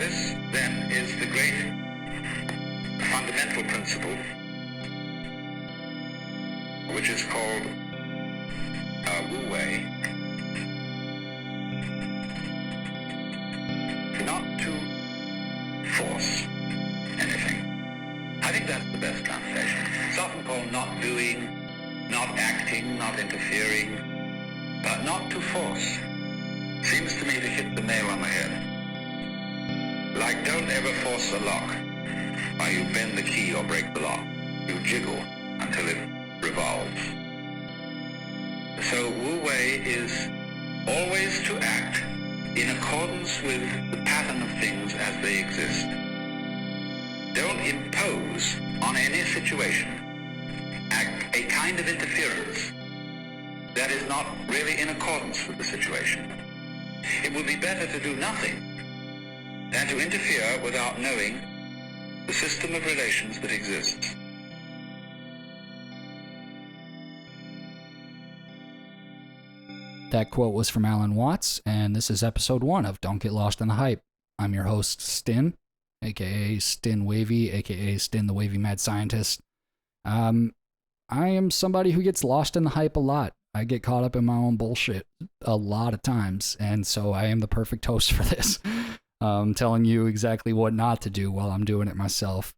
this, then, is the great fundamental principle, which is called wu-wei, not to force anything. I think that's the best translation. It's often called not doing, not acting, not interfering, but not to force. Seems to me to hit the nail on the head. Like, don't ever force a lock, or you bend the key or break the lock. You jiggle until it revolves. So wu-wei is always to act in accordance with the pattern of things as they exist. Don't impose on any situation a kind of interference that is not really in accordance with the situation. It would be better to do nothing than to interfere without knowing the system of relations that exists. That quote was from Alan Watts, and this is episode 1 of Don't Get Lost in the Hype. I'm your host, Stin, aka Stin.wav, aka Stin the Wavy Mad Scientist. I am somebody who gets lost in the hype a lot. I get caught up in my own bullshit a lot of times, and so I am the perfect host for this. Telling you exactly what not to do while I'm doing it myself.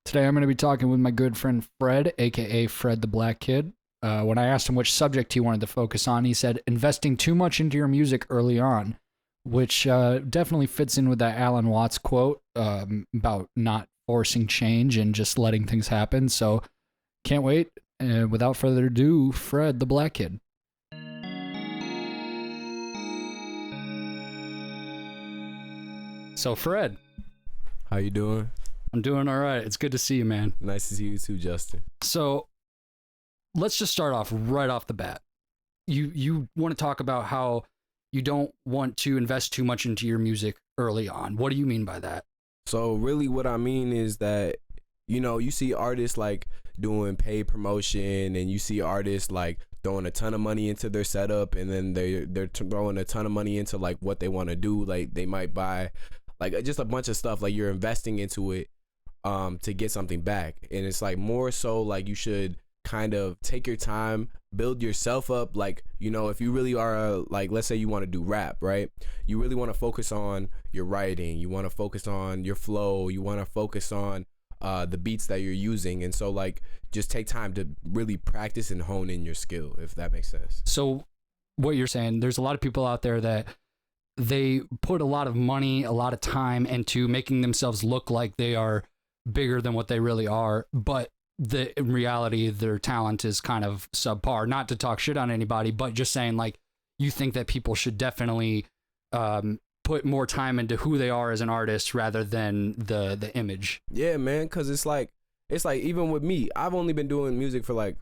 Today I'm going to be talking with my good friend Fred, aka FredTheBlackKid. When I asked him which subject he wanted to focus on, he said investing too much into your music early on, which definitely fits in with that Alan Watts quote about not forcing change and just letting things happen. So can't wait. Without further ado, FredTheBlackKid. So Fred, how you doing? I'm doing all right. It's good to see you, man. Nice to see you too, Justin. So let's just start off right off the bat. You want to talk about how you don't want to invest too much into your music early on. What do you mean by that? So really what I mean is that, you know, you see artists like doing paid promotion, and you see artists like throwing a ton of money into their setup, and then they're throwing a ton of money into like what they want to do. Like they might buy like just a bunch of stuff, like you're investing into it to get something back. And it's like more so like you should kind of take your time, build yourself up. Like, you know, if you really are like, let's say you want to do rap, right? You really want to focus on your writing, you want to focus on your flow, you want to focus on the beats that you're using. And so like just take time to really practice and hone in your skill, if that makes sense. So what you're saying, there's a lot of people out there that they put a lot of money, a lot of time into making themselves look like they are bigger than what they really are, but in reality their talent is kind of subpar. Not to talk shit on anybody, but just saying, like, you think that people should definitely put more time into who they are as an artist rather than the image. Yeah, man, because it's like even with me, I've only been doing music for like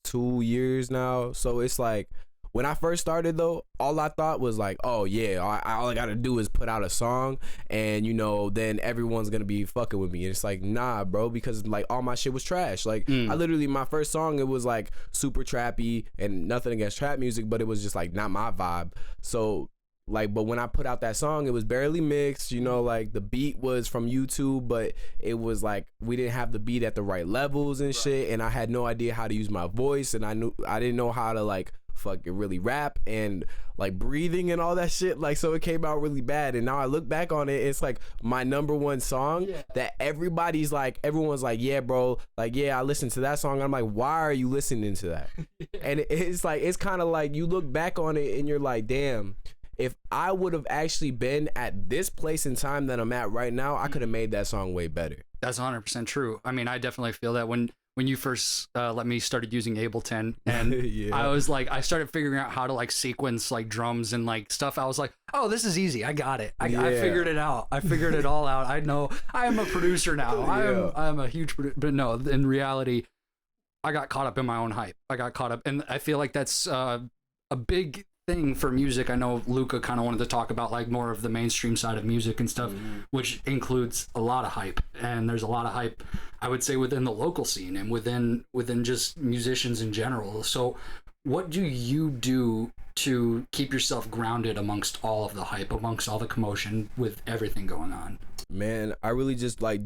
2 years now. So it's like when I first started though, all I thought was like, oh yeah, all I gotta do is put out a song, and you know, then everyone's gonna be fucking with me. And it's like, nah, bro, because like all my shit was trash. Like I literally, my first song, it was like super trappy, and nothing against trap music, but it was just like not my vibe. So like, but when I put out that song, it was barely mixed, you know, like the beat was from YouTube, but it was like we didn't have the beat at the right levels and shit, and I had no idea how to use my voice, and I didn't know how to like fucking really rap and like breathing and all that shit. Like, so it came out really bad, and now I look back on it, it's like my #1 song that everyone's like, yeah, bro, like, yeah, I listened to that song. I'm like, why are you listening to that? And it's like, it's kind of like you look back on it and you're like, damn, if I would have actually been at this place in time that I'm at right now, I could have made that song way better. That's 100% true. I mean, I definitely feel that when you first let me started using Ableton, and yeah. I was like, I started figuring out how to like sequence like drums and like stuff. I was like, oh, this is easy. I got it. I figured it out. I figured it all out. I know I am a producer now. I am a huge producer. But no, in reality, I got caught up in my own hype. I got caught up, and I feel like that's a big thing for music. I know Luca kind of wanted to talk about like more of the mainstream side of music and stuff, which includes a lot of hype. And there's a lot of hype, I would say, within the local scene and within just musicians in general. So what do you do to keep yourself grounded amongst all of the hype, amongst all the commotion with everything going on? Man, I really just like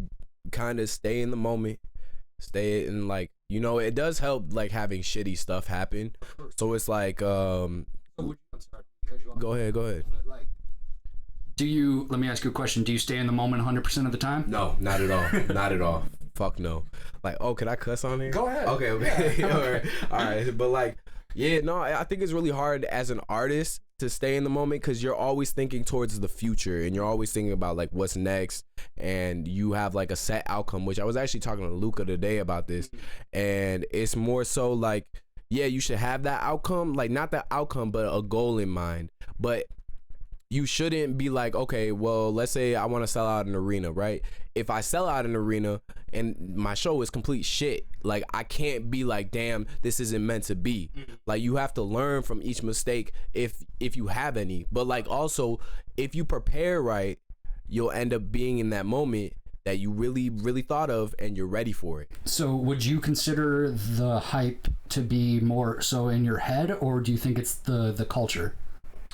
kind of stay in the moment, stay in like, you know, it does help like having shitty stuff happen. So it's like, I'm sorry, because you go ahead. like, let me ask you a question. Do you stay in the moment 100% of the time? No, not at all. Not at all. Fuck no. Like, oh, can I cuss on here? Go ahead. Okay. Yeah. All right. But like, yeah, no, I think it's really hard as an artist to stay in the moment because you're always thinking towards the future and you're always thinking about like what's next, and you have like a set outcome, which I was actually talking to Luca today about this, and it's more so like, yeah, you should have that outcome, like not the outcome, but a goal in mind. But you shouldn't be like, okay, well, let's say I want to sell out an arena, right? If I sell out an arena and my show is complete shit, like I can't be like, damn, this isn't meant to be. Like you have to learn from each mistake if you have any. But like also, if you prepare right, you'll end up being in that moment that you really, really thought of and you're ready for it. So would you consider the hype to be more so in your head, or do you think it's the culture?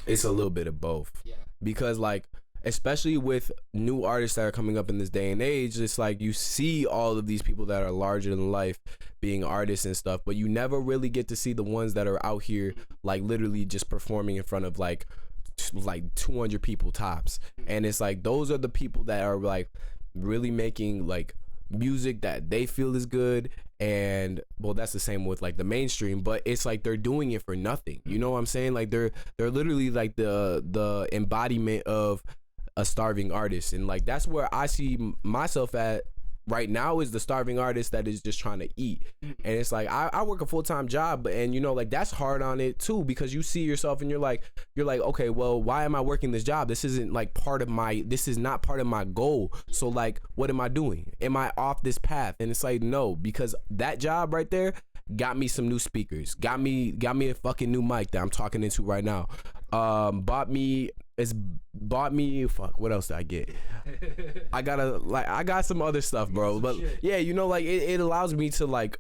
It's a little bit of both. Yeah. Because like, especially with new artists that are coming up in this day and age, it's like you see all of these people that are larger than life being artists and stuff, but you never really get to see the ones that are out here like literally just performing in front of like 200 people tops. And it's like those are the people that are like really making like music that they feel is good. And well, that's the same with like the mainstream, but it's like they're doing it for nothing. You know what I'm saying? Like they're literally like the embodiment of a starving artist, and like that's where I see myself at right now, is the starving artist that is just trying to eat. And it's like I work a full-time job, and you know, like that's hard on it too, because you see yourself and you're like, okay, well, why am I working this job? This isn't like this is not part of my goal. So like, what am I doing? Am I off this path? And it's like, no, because that job right there got me some new speakers, got me a fucking new mic that I'm talking into right now. Bought me fuck, what else did I get? I got some other stuff, bro. But yeah, you know, like it allows me to like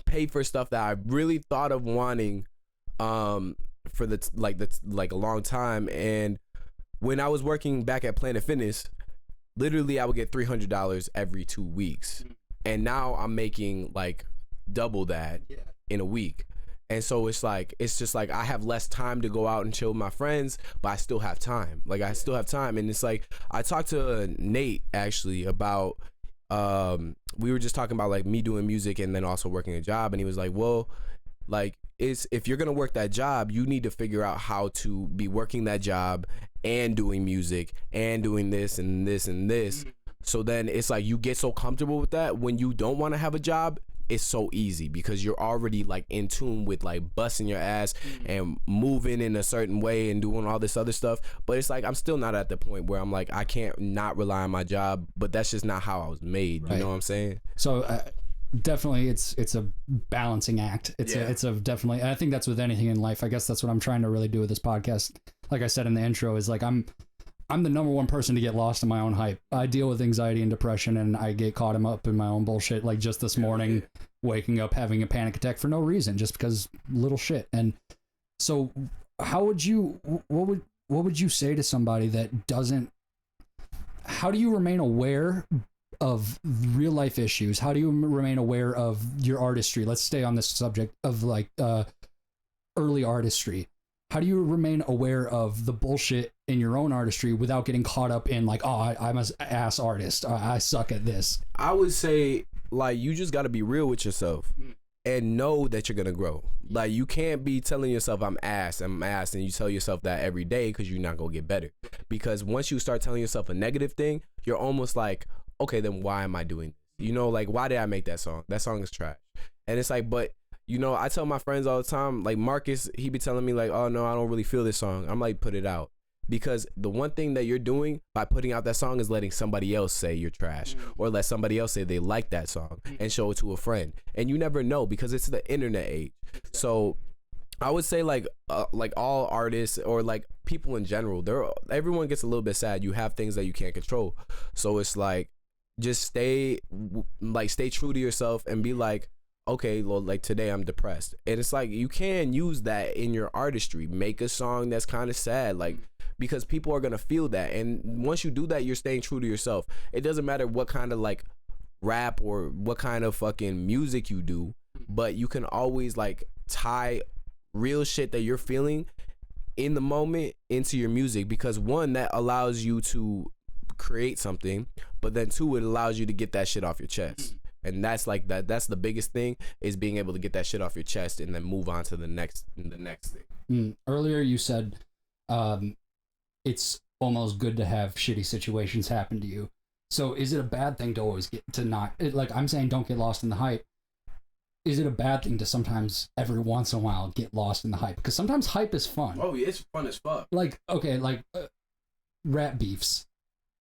pay for stuff that I really thought of wanting for a long time. And when I was working back at Planet Fitness, literally I would get $300 every 2 weeks. And now I'm making like double that in a week. And so it's just like I have less time to go out and chill with my friends, but I still have time. Like I still have time. And it's like, I talked to Nate actually about, we were just talking about like me doing music and then also working a job. And he was like, well, like if you're going to work that job, you need to figure out how to be working that job and doing music and doing this and this and this. So then it's like you get so comfortable with that when you don't want to have a job. It's so easy because you're already like in tune with like busting your ass and moving in a certain way and doing all this other stuff. But it's like I'm still not at the point where I'm like I can't not rely on my job, but that's just not how I was made. Right. You know what I'm saying? So definitely it's a balancing act. It's a definitely, I think that's with anything in life. I guess that's what I'm trying to really do with this podcast. Like I said in the intro, is like I'm the number one person to get lost in my own hype. I deal with anxiety and depression, and I get caught up in my own bullshit. Like just this morning, waking up having a panic attack for no reason, just because little shit. And so, what would you say to somebody that doesn't? How do you remain aware of real life issues? How do you remain aware of your artistry? Let's stay on this subject of like early artistry. How do you remain aware of the bullshit in your own artistry without getting caught up in like, oh, I'm an ass artist. I suck at this. I would say like you just got to be real with yourself and know that you're going to grow. Like you can't be telling yourself I'm ass, and you tell yourself that every day because you're not going to get better. Because once you start telling yourself a negative thing, you're almost like, okay, then why am I doing this? You know, like why did I make that song? That song is trash. And it's like, but you know, I tell my friends all the time, like Marcus, he be telling me like, oh no, I don't really feel this song. I'm like, put it out. Because the one thing that you're doing by putting out that song is letting somebody else say you're trash, or let somebody else say they like that song and show it to a friend. And you never know because it's the internet age. So I would say like all artists or like people in general, everyone gets a little bit sad. You have things that you can't control. So it's like, just stay true to yourself and be like, okay, well, like today I'm depressed. And it's like you can use that in your artistry. Make a song that's kind of sad, like, because people are gonna feel that. And once you do that, you're staying true to yourself. It doesn't matter what kind of like rap or what kind of fucking music you do, but you can always like tie real shit that you're feeling in the moment into your music, because one, that allows you to create something, but then two, it allows you to get that shit off your chest. And that's like that's the biggest thing, is being able to get that shit off your chest and then move on to the next thing. Earlier you said it's almost good to have shitty situations happen to you. So is it a bad thing to always get to not, like I'm saying, don't get lost in the hype? Is it a bad thing to sometimes, every once in a while, get lost in the hype? Because sometimes hype is fun. Oh, yeah, it's fun as fuck. Like, okay, like rap beefs.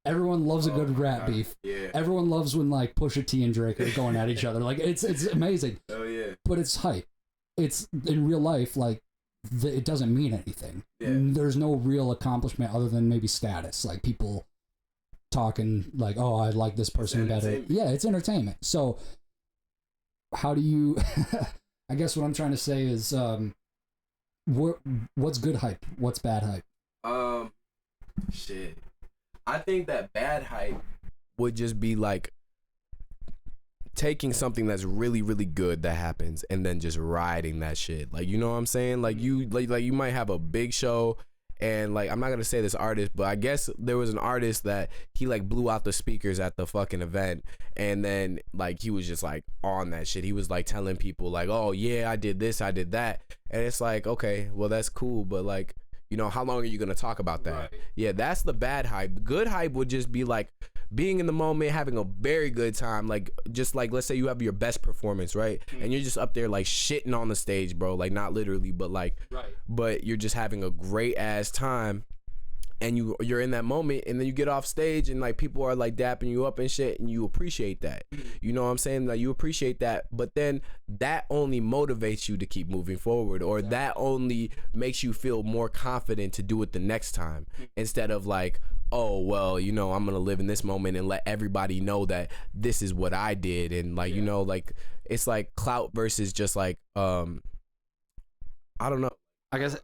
Everyone loves a good rap beef. Yeah. Everyone loves when like Pusha T and Drake are going at each other. Like it's amazing. Oh yeah. But it's hype. It's in real life, like it doesn't mean anything. Yeah. There's no real accomplishment other than maybe status. Like people talking like, oh, I like this person better. Yeah, it's entertainment. So how do you? I guess what I'm trying to say is, what's good hype? What's bad hype? Shit. I think that bad hype would just be like taking something that's really, really good that happens and then just riding that shit. Like, you know what I'm saying? Like you might have a big show, and like, I'm not gonna say this artist, but I guess there was an artist that he like blew out the speakers at the fucking event, and then like he was just like on that shit. He was like telling people like, oh yeah, I did this, I did that, and it's like, okay, well that's cool, but like, you know, how long are you going to talk about that? Right. Yeah, that's the bad hype. The good hype would just be like being in the moment, having a very good time. Like, just like, let's say you have your best performance, right? And you're just up there like shitting on the stage, bro. Like, not literally, but like, but you're just having a great ass time. And you're in that moment, and then you get off stage, and like people are like dapping you up and shit, and you appreciate that. You know what I'm saying? Like, you appreciate that, but then that only motivates you to keep moving forward, or that only makes you feel more confident to do it the next time, instead of like, oh well, you know, I'm gonna live in this moment and let everybody know that this is what I did, and like, you know, like it's like clout versus just like I don't know. I guess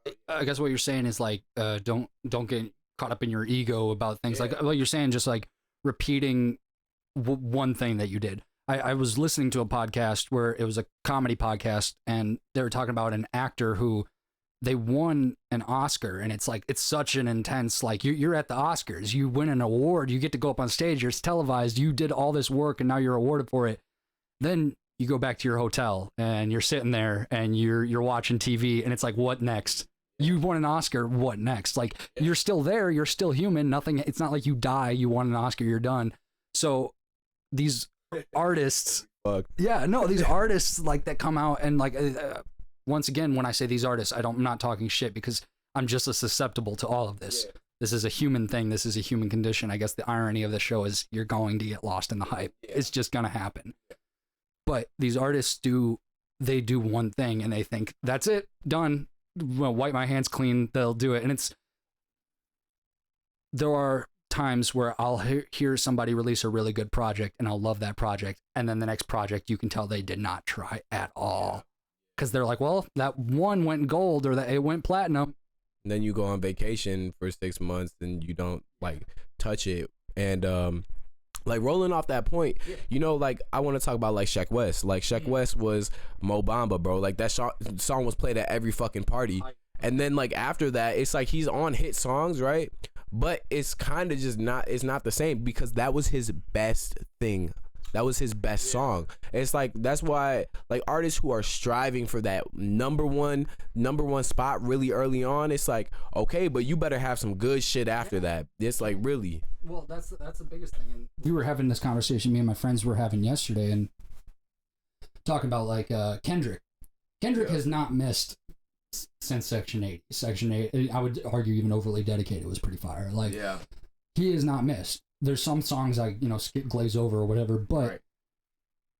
what you're saying is like don't get caught up in your ego about things. Like what you're saying, just like repeating one thing that you did. I was listening to a podcast where it was a comedy podcast, and they were talking about an actor who they won an Oscar, and it's like, it's such an intense, like you're at the Oscars, you win an award, you get to go up on stage, it's televised, you did all this work and now you're awarded for it. Then you go back to your hotel and you're sitting there and you're watching TV, and it's like, what next? You won an Oscar, what next? Like, you're still there, you're still human, nothing, it's not like you die, you won an Oscar, you're done. So these artists, these artists like that come out and like, once again, when I say these artists, I'm not talking shit, because I'm just as susceptible to all of this. Yeah. This is a human thing. This is a human condition. I guess the irony of the show is you're going to get lost in the hype. Yeah. It's just going to happen. But these artists do one thing and they think, that's it, done. Well, wipe my hands clean, they'll do it. And there are times where I'll hear somebody release a really good project and I'll love that project. And then the next project, you can tell they did not try at all. Because they're like, well, that one went gold, or that it went platinum. And then you go on vacation for 6 months and you don't like touch it. And like rolling off that point, you know, like I want to talk about like Sheck West. Like Sheck West was Mo Bamba, bro. Like that song was played at every fucking party. And then like after that, it's like he's on hit songs, right? But it's kind of just not, it's not the same, because that was his best thing. That was his best song. It's like, that's why like artists who are striving for that number one spot really early on, it's like, okay, but you better have some good shit after that. It's like, really. Well, that's the biggest thing. And we were having this conversation, me and my friends were having yesterday, and talking about like Kendrick. Kendrick has not missed since Section 8. Section 8, I would argue even Overly Dedicated was pretty fire. Like, he has not missed. There's some songs I, skip, glaze over or whatever, but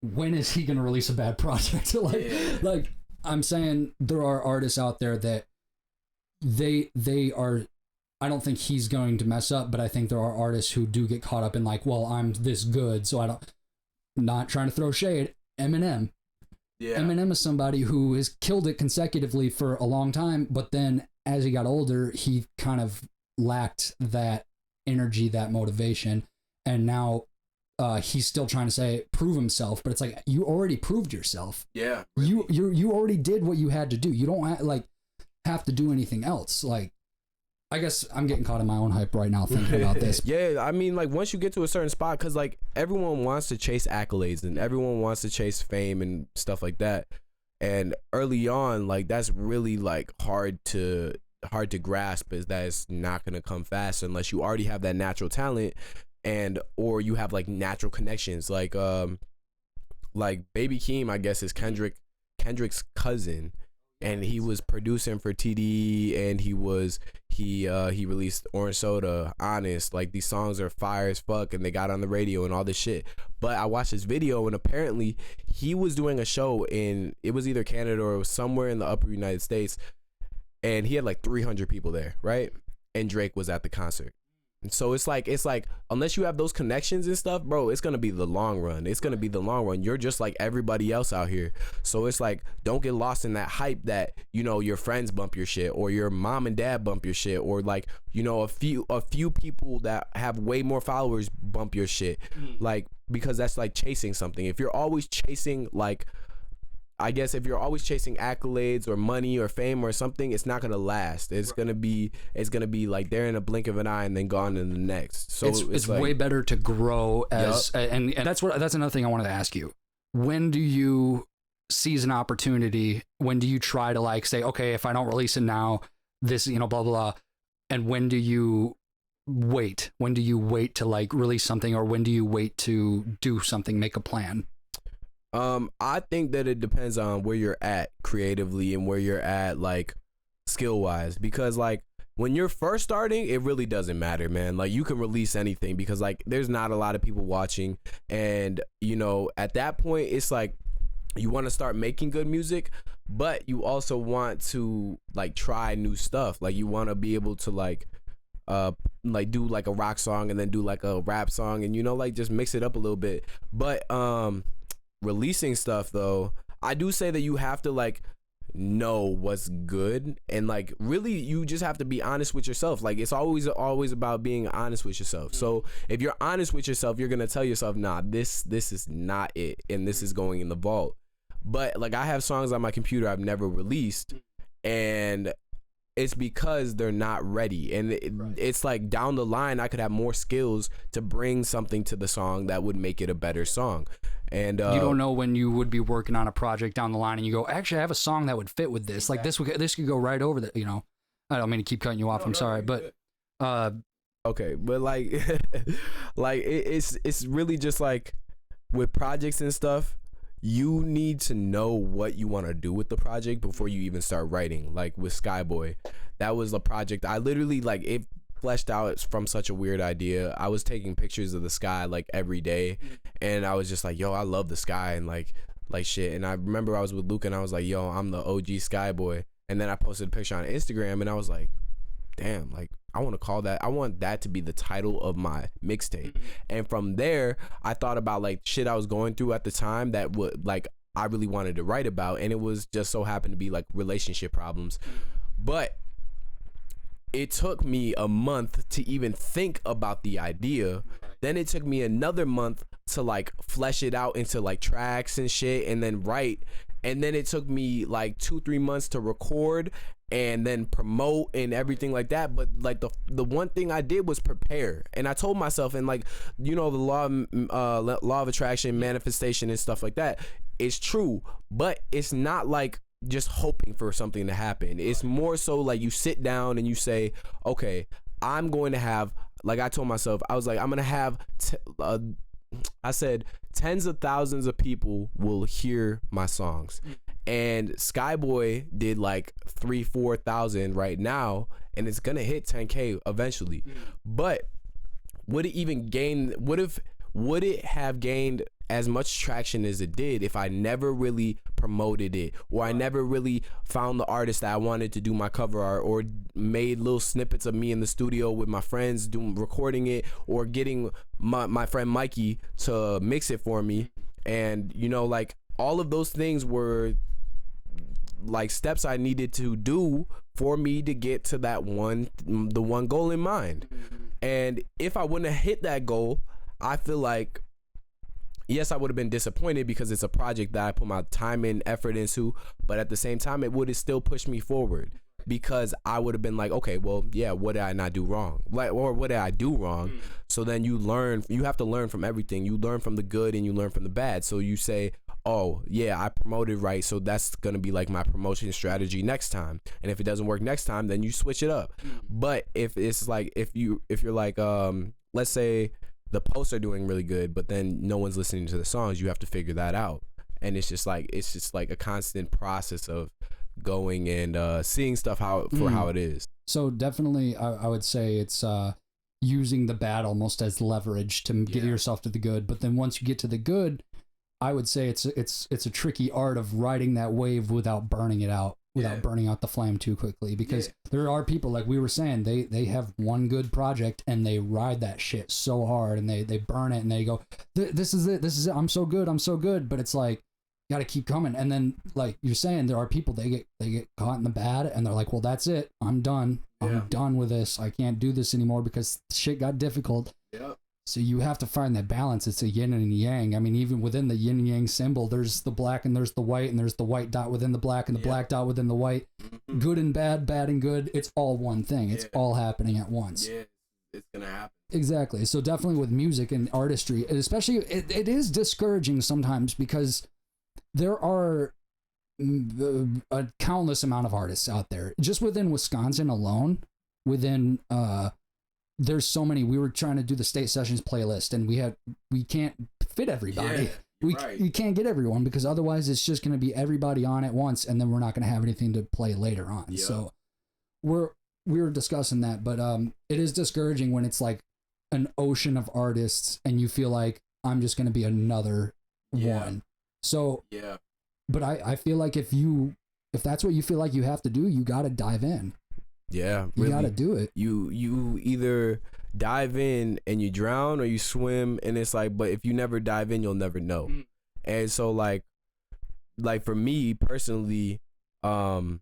when is he going to release a bad project? Like I'm saying, there are artists out there that they are, I don't think he's going to mess up, but I think there are artists who do get caught up in like, well, I'm this good, so not trying to throw shade. Eminem, Yeah. Eminem is somebody who has killed it consecutively for a long time, but then as he got older, he kind of lacked that energy, that motivation, and now he's still trying to prove himself. But it's like, you already proved yourself. Yeah. Really. You already did what you had to do. You don't have to do anything else. Like, I guess I'm getting caught in my own hype right now thinking about this. Yeah, I mean, like, once you get to a certain spot, because, like, everyone wants to chase accolades and everyone wants to chase fame and stuff like that. And early on, like, that's really, like, hard to grasp, is that it's not going to come fast unless you already have that natural talent or you have, like, natural connections. Like Baby Keem, I guess, is Kendrick's cousin. And he was producing for TD, and he released Orange Soda, Honest. Like, these songs are fire as fuck, and they got on the radio and all this shit. But I watched this video, and apparently he was doing a show it was either Canada or it was somewhere in the upper United States, and he had like 300 people there, right? And Drake was at the concert. And so it's like unless you have those connections and stuff, bro, it's gonna be the long run. You're just like everybody else out here. So it's like, don't get lost in that hype that, you know, your friends bump your shit, or your mom and dad bump your shit, or, like, you know, a few people that have way more followers bump your shit. Like, because that's like chasing something. If you're always chasing, like, I guess if you're always chasing accolades or money or fame or something, it's not gonna last. It's gonna be like there in a blink of an eye and then gone in the next. So it's like, way better to grow as, and that's another thing I wanted to ask you. When do you seize an opportunity? When do you try to, like, say, okay, if I don't release it now, this, you know, blah, blah, blah. And when do you wait? When do you wait to, like, release something, or when do you wait to do something, make a plan? I think that it depends on where you're at creatively and where you're at, like, skill wise, because, like, when you're first starting, it really doesn't matter, man. Like, you can release anything because, like, there's not a lot of people watching, and, you know, at that point, it's like, you want to start making good music, but you also want to, like, try new stuff. Like, you want to be able to, like do like a rock song and then do like a rap song, and, you know, like, just mix it up a little bit. But releasing stuff, though, I do say that you have to, like, know what's good, and, like, really you just have to be honest with yourself. Like, it's always about being honest with yourself. So if you're honest with yourself, you're gonna tell yourself, nah, this is not it, and this is going in the vault. But, like, I have songs on my computer I've never released, and it's because they're not ready. And it's like, down the line I could have more skills to bring something to the song that would make it a better song. And you don't know when you would be working on a project down the line and you go, actually, I have a song that would fit with this. Like, this could go right over the, you know. I don't mean to keep cutting you off. I'm sorry, but okay, but, like, like, it's really just like with projects and stuff, you need to know what you want to do with the project before you even start writing. Like with Skyboy, that was a project I literally, like, it fleshed out from such a weird idea. I was taking pictures of the sky, like, every day, and I was just like, yo, I love the sky, and like shit. And I remember I was with Luke and I was like, yo, I'm the OG Skyboy. And then I posted a picture on Instagram and I was like, damn, like, I want that to be the title of my mixtape. And from there, I thought about, like, shit I was going through at the time that would, like, I really wanted to write about, and it was just so happened to be, like, relationship problems. But it took me a month to even think about the idea. Then it took me another month to, like, flesh it out into, like, tracks and shit, and then write. And then it took me, like, 2-3 months to record and then promote and everything like that. But, like, the one thing I did was prepare. And I told myself, and, like, you know, the law of attraction, manifestation and stuff like that, it's true. But it's not like just hoping for something to happen. It's more so like you sit down and you say, okay, I'm going to have, like, I told myself, I was like, I'm going to have I said tens of thousands of people will hear my songs. And Skyboy did like 3,000-4,000 right now, and it's gonna hit 10K eventually. But would it have gained as much traction as it did if I never really promoted it, or I never really found the artist that I wanted to do my cover art, or made little snippets of me in the studio with my friends recording it, or getting my friend Mikey to mix it for me? And, you know, like, all of those things were like steps I needed to do for me to get to the one goal in mind. And if I wouldn't have hit that goal, I feel like, yes, I would have been disappointed because it's a project that I put my time and effort into, but at the same time, it would have still pushed me forward because I would have been like, okay, well, yeah, what did I not do wrong? Like, or what did I do wrong? So then you have to learn from everything. You learn from the good and you learn from the bad. So you say, oh yeah, I promoted right, so that's gonna be like my promotion strategy next time. And if it doesn't work next time, then you switch it up. But if it's like if you're like let's say the posts are doing really good, but then no one's listening to the songs, you have to figure that out. And it's just like a constant process of going and seeing stuff how it is. So definitely, I would say it's using the bad almost as leverage to get yourself to the good. But then once you get to the good, I would say it's a tricky art of riding that wave without burning it out, without burning out the flame too quickly. Because there are people, like we were saying, they have one good project and they ride that shit so hard and they burn it and they go, this is it, I'm so good. But it's like, you got to keep coming. And then, like you're saying, there are people, they get caught in the bad and they're like, well, that's it, I'm done. I'm done with this. I can't do this anymore because shit got difficult. So you have to find that balance. It's a yin and a yang. I mean, even within the yin and yang symbol, there's the black and there's the white, and there's the white dot within the black and the black dot within the white. Good and bad, bad and good. It's all one thing. It's all happening at once. Yeah, it's gonna happen. Exactly. So definitely with music and artistry, especially, it is discouraging sometimes because there are a countless amount of artists out there. Just within Wisconsin alone, there's so many. We were trying to do the state sessions playlist and we can't fit everybody. We can't get everyone because otherwise it's just going to be everybody on at once and then we're not going to have anything to play later on. So we were discussing that, but it is discouraging when it's like an ocean of artists and you feel like I'm just going to be another one. So but I feel like if that's what you feel like you have to do, you got to dive in. Yeah, really, you gotta do it. You either dive in and you drown or you swim, and it's like, but if you never dive in, you'll never know. And so like for me personally, putting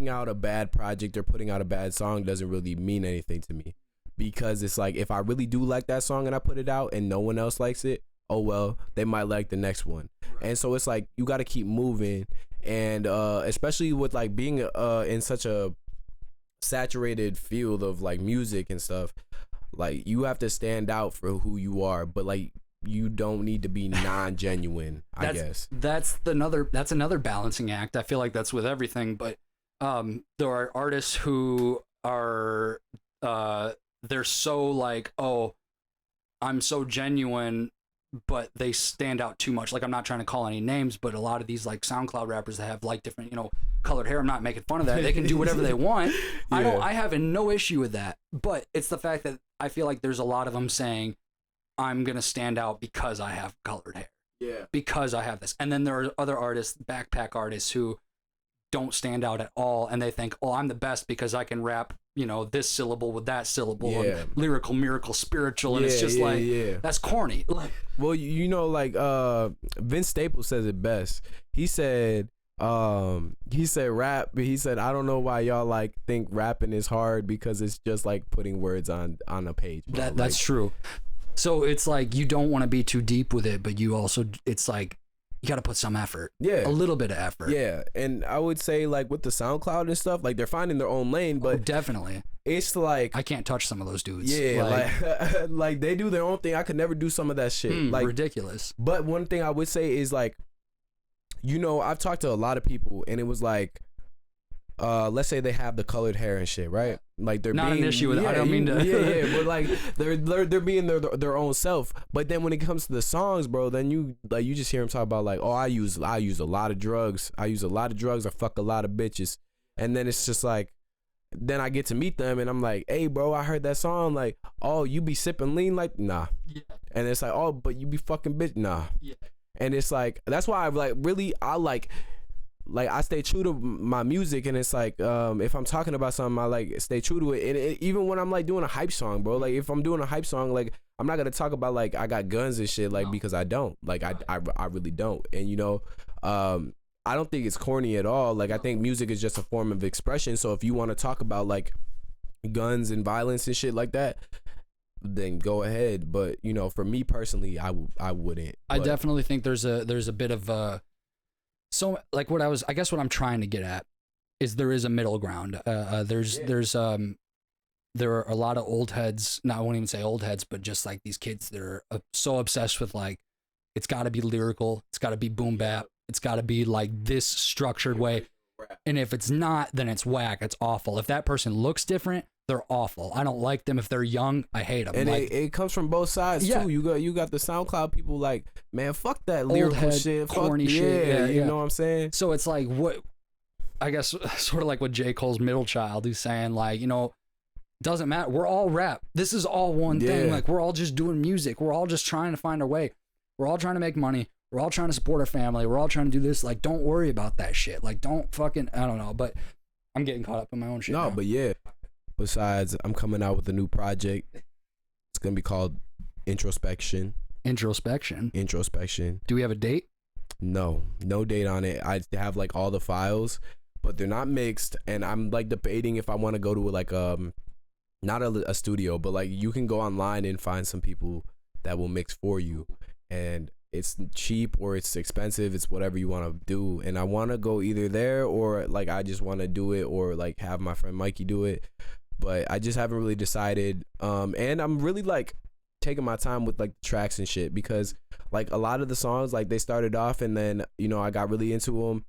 out a bad project or putting out a bad song doesn't really mean anything to me, because it's like, if I really do like that song and I put it out and no one else likes it, oh well, they might like the next one. And so it's like, you got to keep moving. And especially with like being in such a saturated field of like music and stuff, like you have to stand out for who you are, but like you don't need to be non-genuine. I guess that's another balancing act. I feel like that's with everything, but there are artists who are they're so like, oh, I'm so genuine, but they stand out too much. Like, I'm not trying to call any names, but a lot of these like SoundCloud rappers that have like different, colored hair, I'm not making fun of that. They can do whatever they want. I have no issue with that, but it's the fact that I feel like there's a lot of them saying, I'm going to stand out because I have colored hair. Yeah. Because I have this. And then there are other artists, backpack artists, who don't stand out at all. And they think, oh, I'm the best because I can rap, this syllable with that syllable, and lyrical, miracle, spiritual. And it's just that's corny. Well, Vince Staples says it best. He said rap, he said, I don't know why y'all like think rapping is hard because it's just like putting words on a page. That's true. So it's like, you don't want to be too deep with it, but you also, it's like, you got to put some effort. Yeah. A little bit of effort. Yeah. And I would say like with the SoundCloud and stuff, like they're finding their own lane, but definitely it's like, I can't touch some of those dudes. Yeah. Like they do their own thing. I could never do some of that shit. Like ridiculous. But one thing I would say is like, I've talked to a lot of people and it was like, let's say they have the colored hair and shit, right? Like they're not being an issue with it. I don't mean to. But like they're being their own self. But then when it comes to the songs, bro, then you just hear them talk about like, oh, I use a lot of drugs. I fuck a lot of bitches. And then it's just like, then I get to meet them and I'm like, hey, bro, I heard that song. Like, oh, you be sipping lean? Like, nah. Yeah. And it's like, oh, but you be fucking bitch? Nah. Yeah. And it's like, that's why I like like I stay true to my music, and it's like if I'm talking about something, I like stay true to it. And even when I'm like doing a hype song, bro, like if I'm doing a hype song, like I'm not gonna talk about like I got guns and shit, like because I don't, like I really don't. And you know, I don't think it's corny at all. Like I think music is just a form of expression. So if you want to talk about like guns and violence and shit like that, then go ahead. But you know, for me personally, I wouldn't. I definitely think there's a bit of so like what I'm trying to get at is there is a middle ground. There are a lot of old heads. No, I won't even say old heads, but just like these kids that are so obsessed with like it's got to be lyrical, it's got to be boom bap, it's got to be like this structured way. And if it's not, then it's whack. It's awful. If that person looks different, they're awful. I don't like them. If they're young, I hate them. And like, it comes from both sides too. You got the SoundCloud people like, man, fuck that lyrical head, shit, corny shit. Yeah, you know what I'm saying? So it's like what I guess sort of like what J. Cole's middle child who's saying like, you know, doesn't matter. We're all rap. This is all one thing. Like we're all just doing music. We're all just trying to find our way. We're all trying to make money. We're all trying to support our family. We're all trying to do this. Like, don't worry about that shit. Like, don't fucking, I don't know. But I'm getting caught up in my own shit. No, now. but yeah. Besides, I'm coming out with a new project. It's going to be called Introspection. Introspection. Do we have a date? No date on it. I have like all the files, but they're not mixed. And I'm like debating if I want to go to like, not a studio, but like you can go online and find some people that will mix for you. And it's cheap or it's expensive. It's whatever you want to do. And I want to go either there or like I just want to do it or like have my friend Mikey do it. But I just haven't really decided. And I'm really like taking my time with like the tracks and shit because like a lot of the songs, like they started off and then, you know, I got really into them.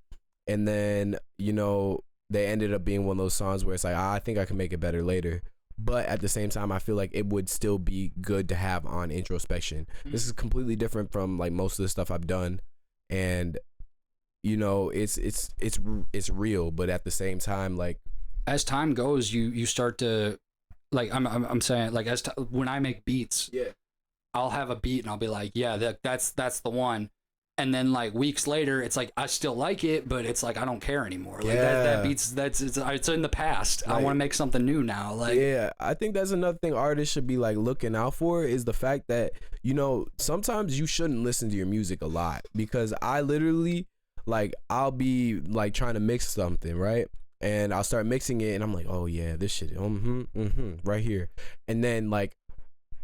And then, you know, they ended up being one of those songs where it's like, I think I can make it better later. But at the same time, I feel like it would still be good to have on Introspection. This is completely different from like most of the stuff I've done, and you know, it's real. But at the same time, like as time goes, you start to like I'm saying like when I make beats, I'll have a beat and I'll be like, yeah, that's the one. And then like weeks later, it's like I still like it, but it's like I don't care anymore. Like that beats it's in the past. Like, I want to make something new now. Like I think that's another thing artists should be like looking out for is the fact that, you know, sometimes you shouldn't listen to your music a lot because I literally like I'll be like trying to mix something, right? And I'll start mixing it and I'm like, oh yeah, this shit right here. And then like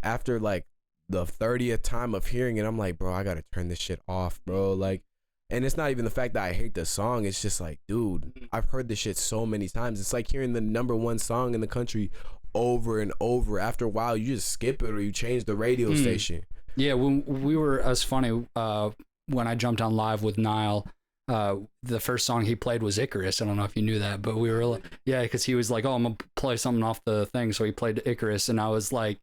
after like the 30th time of hearing it, I'm like, bro, I gotta turn this shit off, bro. Like, and it's not even the fact that I hate the song. It's just like, dude, I've heard this shit so many times. It's like hearing the #1 song in the country over and over. After a while, you just skip it or you change the radio station. Yeah, when we were, it was funny, when I jumped on live with Nile, the first song he played was Icarus. I don't know if you knew that, but we were like, yeah, because he was like, oh, I'm gonna play something off the thing. So he played Icarus, and I was like,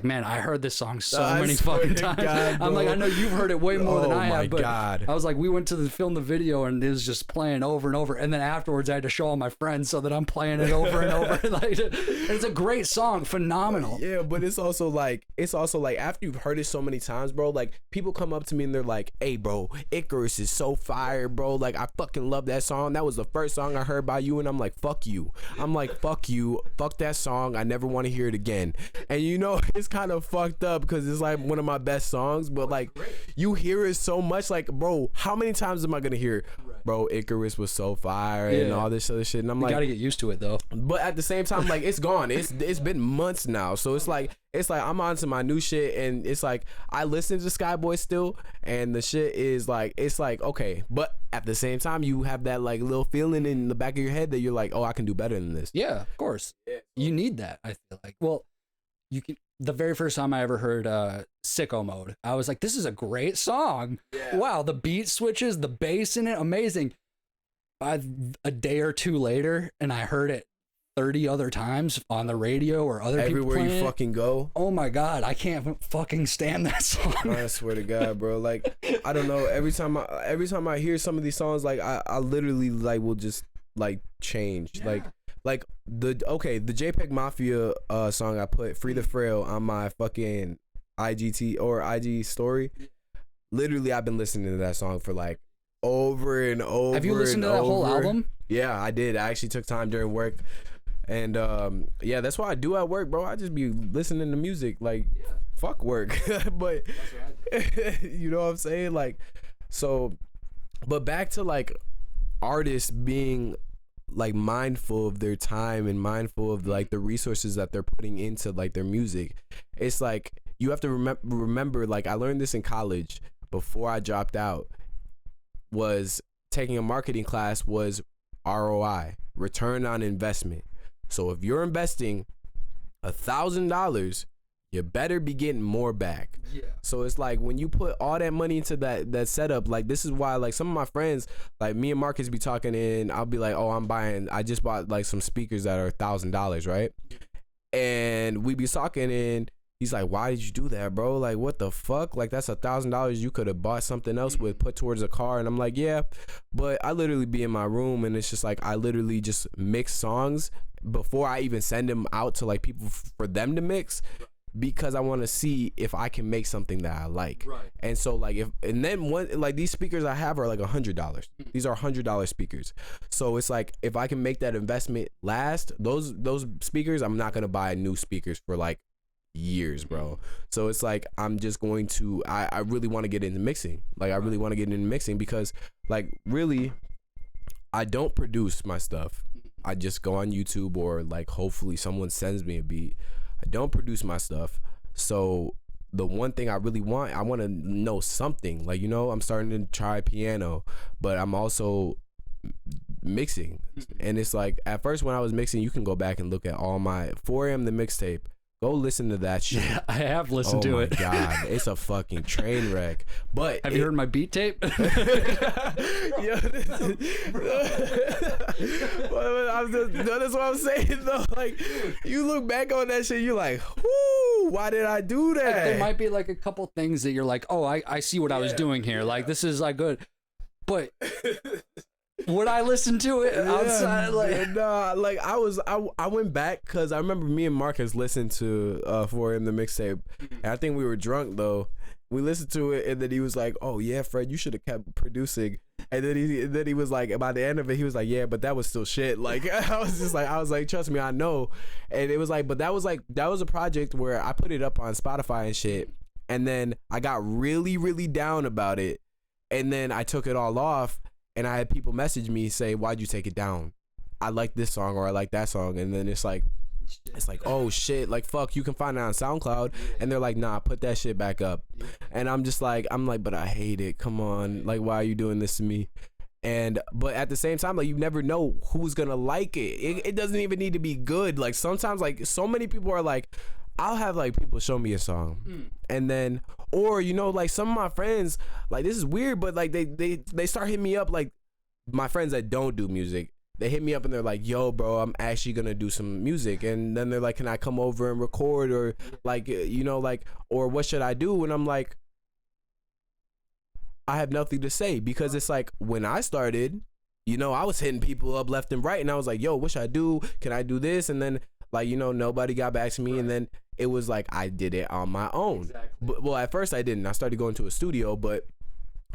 man, I heard this song so many fucking times. God, I'm like, I know you've heard it way more than I have, but God. I was like, we went to film the video and it was just playing over and over. And then afterwards I had to show all my friends so that I'm playing it over and over. Like, and it's a great song, phenomenal. Yeah, but it's also like after you've heard it so many times, bro, like people come up to me and they're like, hey bro, Icarus is so fire, bro. Like I fucking love that song. That was the first song I heard by you. And I'm like, fuck you. I'm like, fuck you. Fuck that song. I never want to hear it again. And you know, it's kind of fucked up because it's like one of my best songs, but like you hear it so much, like bro, how many times am I gonna hear bro, Icarus was so fire and all this other shit, and I'm like, gotta get used to it though. But at the same time, like it's gone. It's been months now, so it's like I'm on to my new shit, and it's like I listen to Skyboy still, and the shit is like it's like okay, but at the same time you have that like little feeling in the back of your head that you're like, oh, I can do better than this. Yeah, of course. You need that. I feel like, well, you can. The very first time I ever heard Sicko Mode, I was like, this is a great song. Yeah. Wow, the beat switches, the bass in it, amazing. A day or two later, and I heard it 30 other times on the radio or other people everywhere playing you fucking go. Oh my God, I can't fucking stand that song. I swear to God, bro. Like, I don't know. Every time I hear some of these songs, like I literally like will just like change. Yeah. Like the JPEG Mafia song I put Free the Frail on my fucking IG story. Literally, I've been listening to that song for like over and over. Have you listened to that whole album? Yeah, I did. I actually took time during work. And yeah, that's what I do at work, bro. I just be listening to music, like fuck work. But you know what I'm saying? Like, so, but back to like artists being like mindful of their time and mindful of like the resources that they're putting into like their music. It's like you have to remember, like I learned this in college before I dropped out, was taking a marketing class was ROI, return on investment. So if you're investing $1,000, you better be getting more back. Yeah. So it's like when you put all that money into that setup, like this is why like some of my friends, like me and Marcus be talking and I'll be like, oh, I just bought like some speakers that are $1,000, right? And we be talking and he's like, why did you do that, bro? Like, what the fuck? Like, that's $1,000 you could have bought something else with, put towards a car. And I'm like, yeah, but I literally be in my room and it's just like, I literally just mix songs before I even send them out to like people for them to mix, because I want to see if I can make something that I like. Right. And so like and then like these speakers I have are like $100. These are $100 speakers. So it's like if I can make that investment last, those speakers, I'm not gonna buy new speakers for like years, bro. So it's like I'm just going to I really want to get into mixing. Like I really want to get into mixing because like really I don't produce my stuff. I just go on YouTube or like hopefully someone sends me a beat. I don't produce my stuff. So the one thing I really want, I want to know something. Like, you know, I'm starting to try piano, but I'm also mixing. And it's like at first when I was mixing, you can go back and look at all my 4 a.m. the mixtape. Go listen to that shit. Yeah, I have listened to it. Oh my God, it's a fucking train wreck. But have you heard my beat tape? That's what I'm saying though. Like you look back on that shit, you're like, whoo, why did I do that? Like, there might be like a couple things that you're like, oh, I see what I was doing here. Like this is like good. But would I listen to it outside? Like, nah, like I went back because I remember me and Marcus listened to 4 a.m. the mixtape, and I think we were drunk though. We listened to it, and then he was like, "Oh yeah, Fred, you should have kept producing." And then he was like, by the end of it, he was like, "Yeah, but that was still shit." Like I was like, "Trust me, I know." And it was like, but that was a project where I put it up on Spotify and shit, and then I got really, really down about it, and then I took it all off. And I had people message me say, why'd you take it down? I like this song or I like that song. And then it's like, oh shit, like fuck, you can find it on SoundCloud. And they're like, nah, put that shit back up. And I'm like, but I hate it. Come on. Like, why are you doing this to me? But at the same time, like, you never know who's gonna like it. It doesn't even need to be good. Like sometimes, like so many people are like, I'll have like people show me a song and then, or, you know, like some of my friends, like this is weird, but like they start hitting me up, like my friends that don't do music, they hit me up and they're like, yo bro, I'm actually gonna do some music. And then they're like, can I come over and record, or like, you know, like, or what should I do? And I'm like, I have nothing to say, because it's like when I started, you know, I was hitting people up left and right and I was like, yo, what should I do? Can I do this? And then like, you know, nobody got back to me. And then it was like I did it on my own. Exactly. But, well, at first I didn't. I started going to a studio, but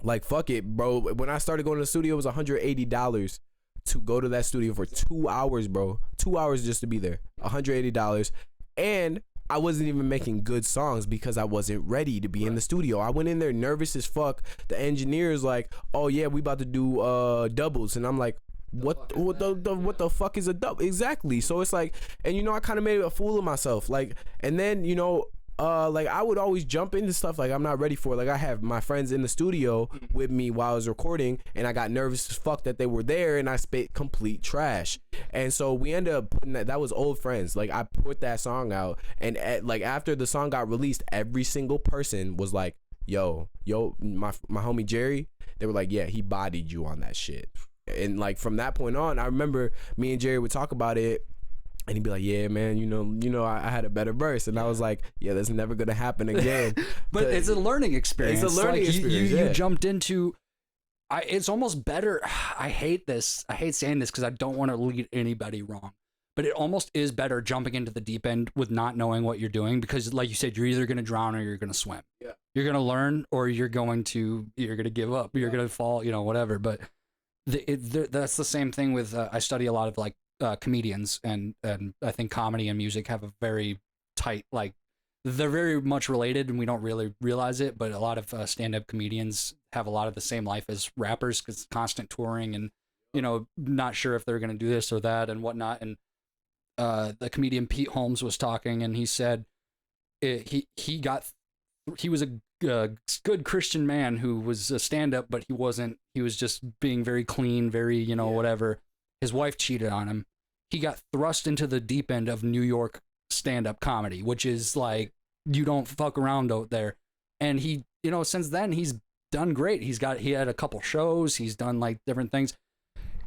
like fuck it, bro. When I started going to the studio, it was $180 to go to that studio for 2 hours, bro. 2 hours just to be there. $180. And I wasn't even making good songs because I wasn't ready to be in the studio. I went in there nervous as fuck. The engineer's like, oh yeah, we about to do doubles. And I'm like, what the fuck is a dub? Exactly. So it's like, and you know, I kind of made a fool of myself. Like, and then, you know, like I would always jump into stuff like I'm not ready for. Like I have my friends in the studio with me while I was recording, and I got nervous as fuck that they were there, and I spit complete trash. And so we ended up putting that was old friends. Like I put that song out, and like after the song got released, every single person was like, yo, my homie Jerry. They were like, yeah, he bodied you on that shit. And like from that point on, I remember me and Jerry would talk about it, and he'd be like, yeah man, you know I had a better verse. And I was like, yeah, that's never gonna happen again. But it's a learning experience. It's a learning experience. You jumped into it's almost better. I hate this, I hate saying this because I don't want to lead anybody wrong, but it almost is better jumping into the deep end with not knowing what you're doing, because like you said, you're either gonna drown or you're gonna swim. Yeah. You're gonna learn, or you're gonna give up. You're gonna fall, whatever. But that's the same thing with. I study a lot of like comedians, and I think comedy and music have a very tight, like, they're very much related, and we don't really realize it. But a lot of stand-up comedians have a lot of the same life as rappers, because constant touring and not sure if they're gonna do this or that and whatnot. And the comedian Pete Holmes was talking, and he said he was a good Christian man who was a stand-up, but he wasn't. He was just being very clean, very whatever. His wife cheated on him. He got thrust into the deep end of New York stand-up comedy, which is like, you don't fuck around out there. And he, since then he's done great. He had a couple shows. He's done like different things.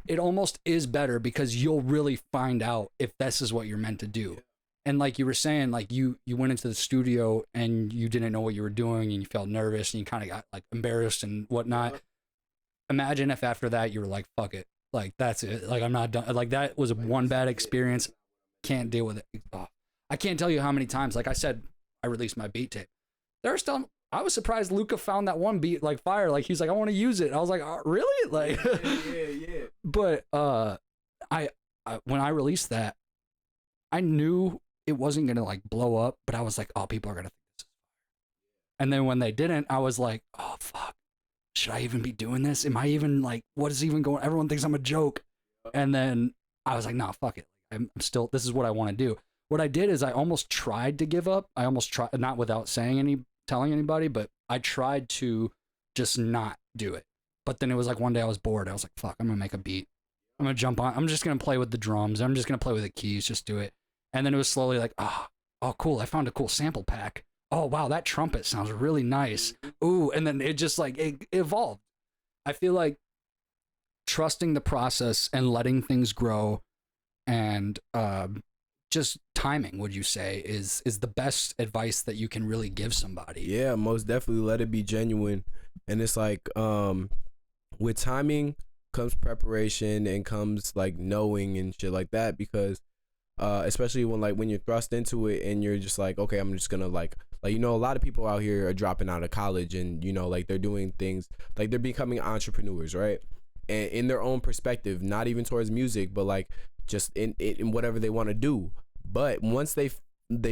It almost is better, because you'll really find out if this is what you're meant to do. And like you were saying, like you went into the studio and you didn't know what you were doing, and you felt nervous, and you kind of got like embarrassed and whatnot. Imagine if after that you were like, fuck it. Like, that's it. Like, I'm not done. Like, that was one bad experience. Can't deal with it. Oh, I can't tell you how many times, like I said, I released my beat tape. I was surprised Luca found that one beat like fire. Like, he's like, I want to use it. I was like, oh, really? Like, yeah. But when I released that, I knew it wasn't gonna like blow up, but I was like, oh, people are gonna think this is fire. And then when they didn't, I was like, oh fuck, should I even be doing this? Am I even like, what is even going? Everyone thinks I'm a joke. And then I was like, nah, fuck it. I'm still, this is what I want to do. What I did is I almost tried to give up. I almost tried, not without telling anybody, but I tried to just not do it. But then it was like one day I was bored. I was like, fuck, I'm gonna make a beat. I'm gonna jump on. I'm just gonna play with the drums. I'm just gonna play with the keys. Just do it. And then it was slowly like, oh, cool. I found a cool sample pack. Oh, wow, that trumpet sounds really nice. Ooh, and then it just like, it evolved. I feel like trusting the process and letting things grow, and just timing, would you say, is the best advice that you can really give somebody? Yeah, most definitely. Let it be genuine. And it's like, with timing comes preparation, and comes like knowing and shit like that, because especially when you're thrust into it and you're just like, okay, I'm just gonna like a lot of people out here are dropping out of college, and like they're doing things like they're becoming entrepreneurs, right? And in their own perspective, not even towards music, but like just in whatever they want to do. But once they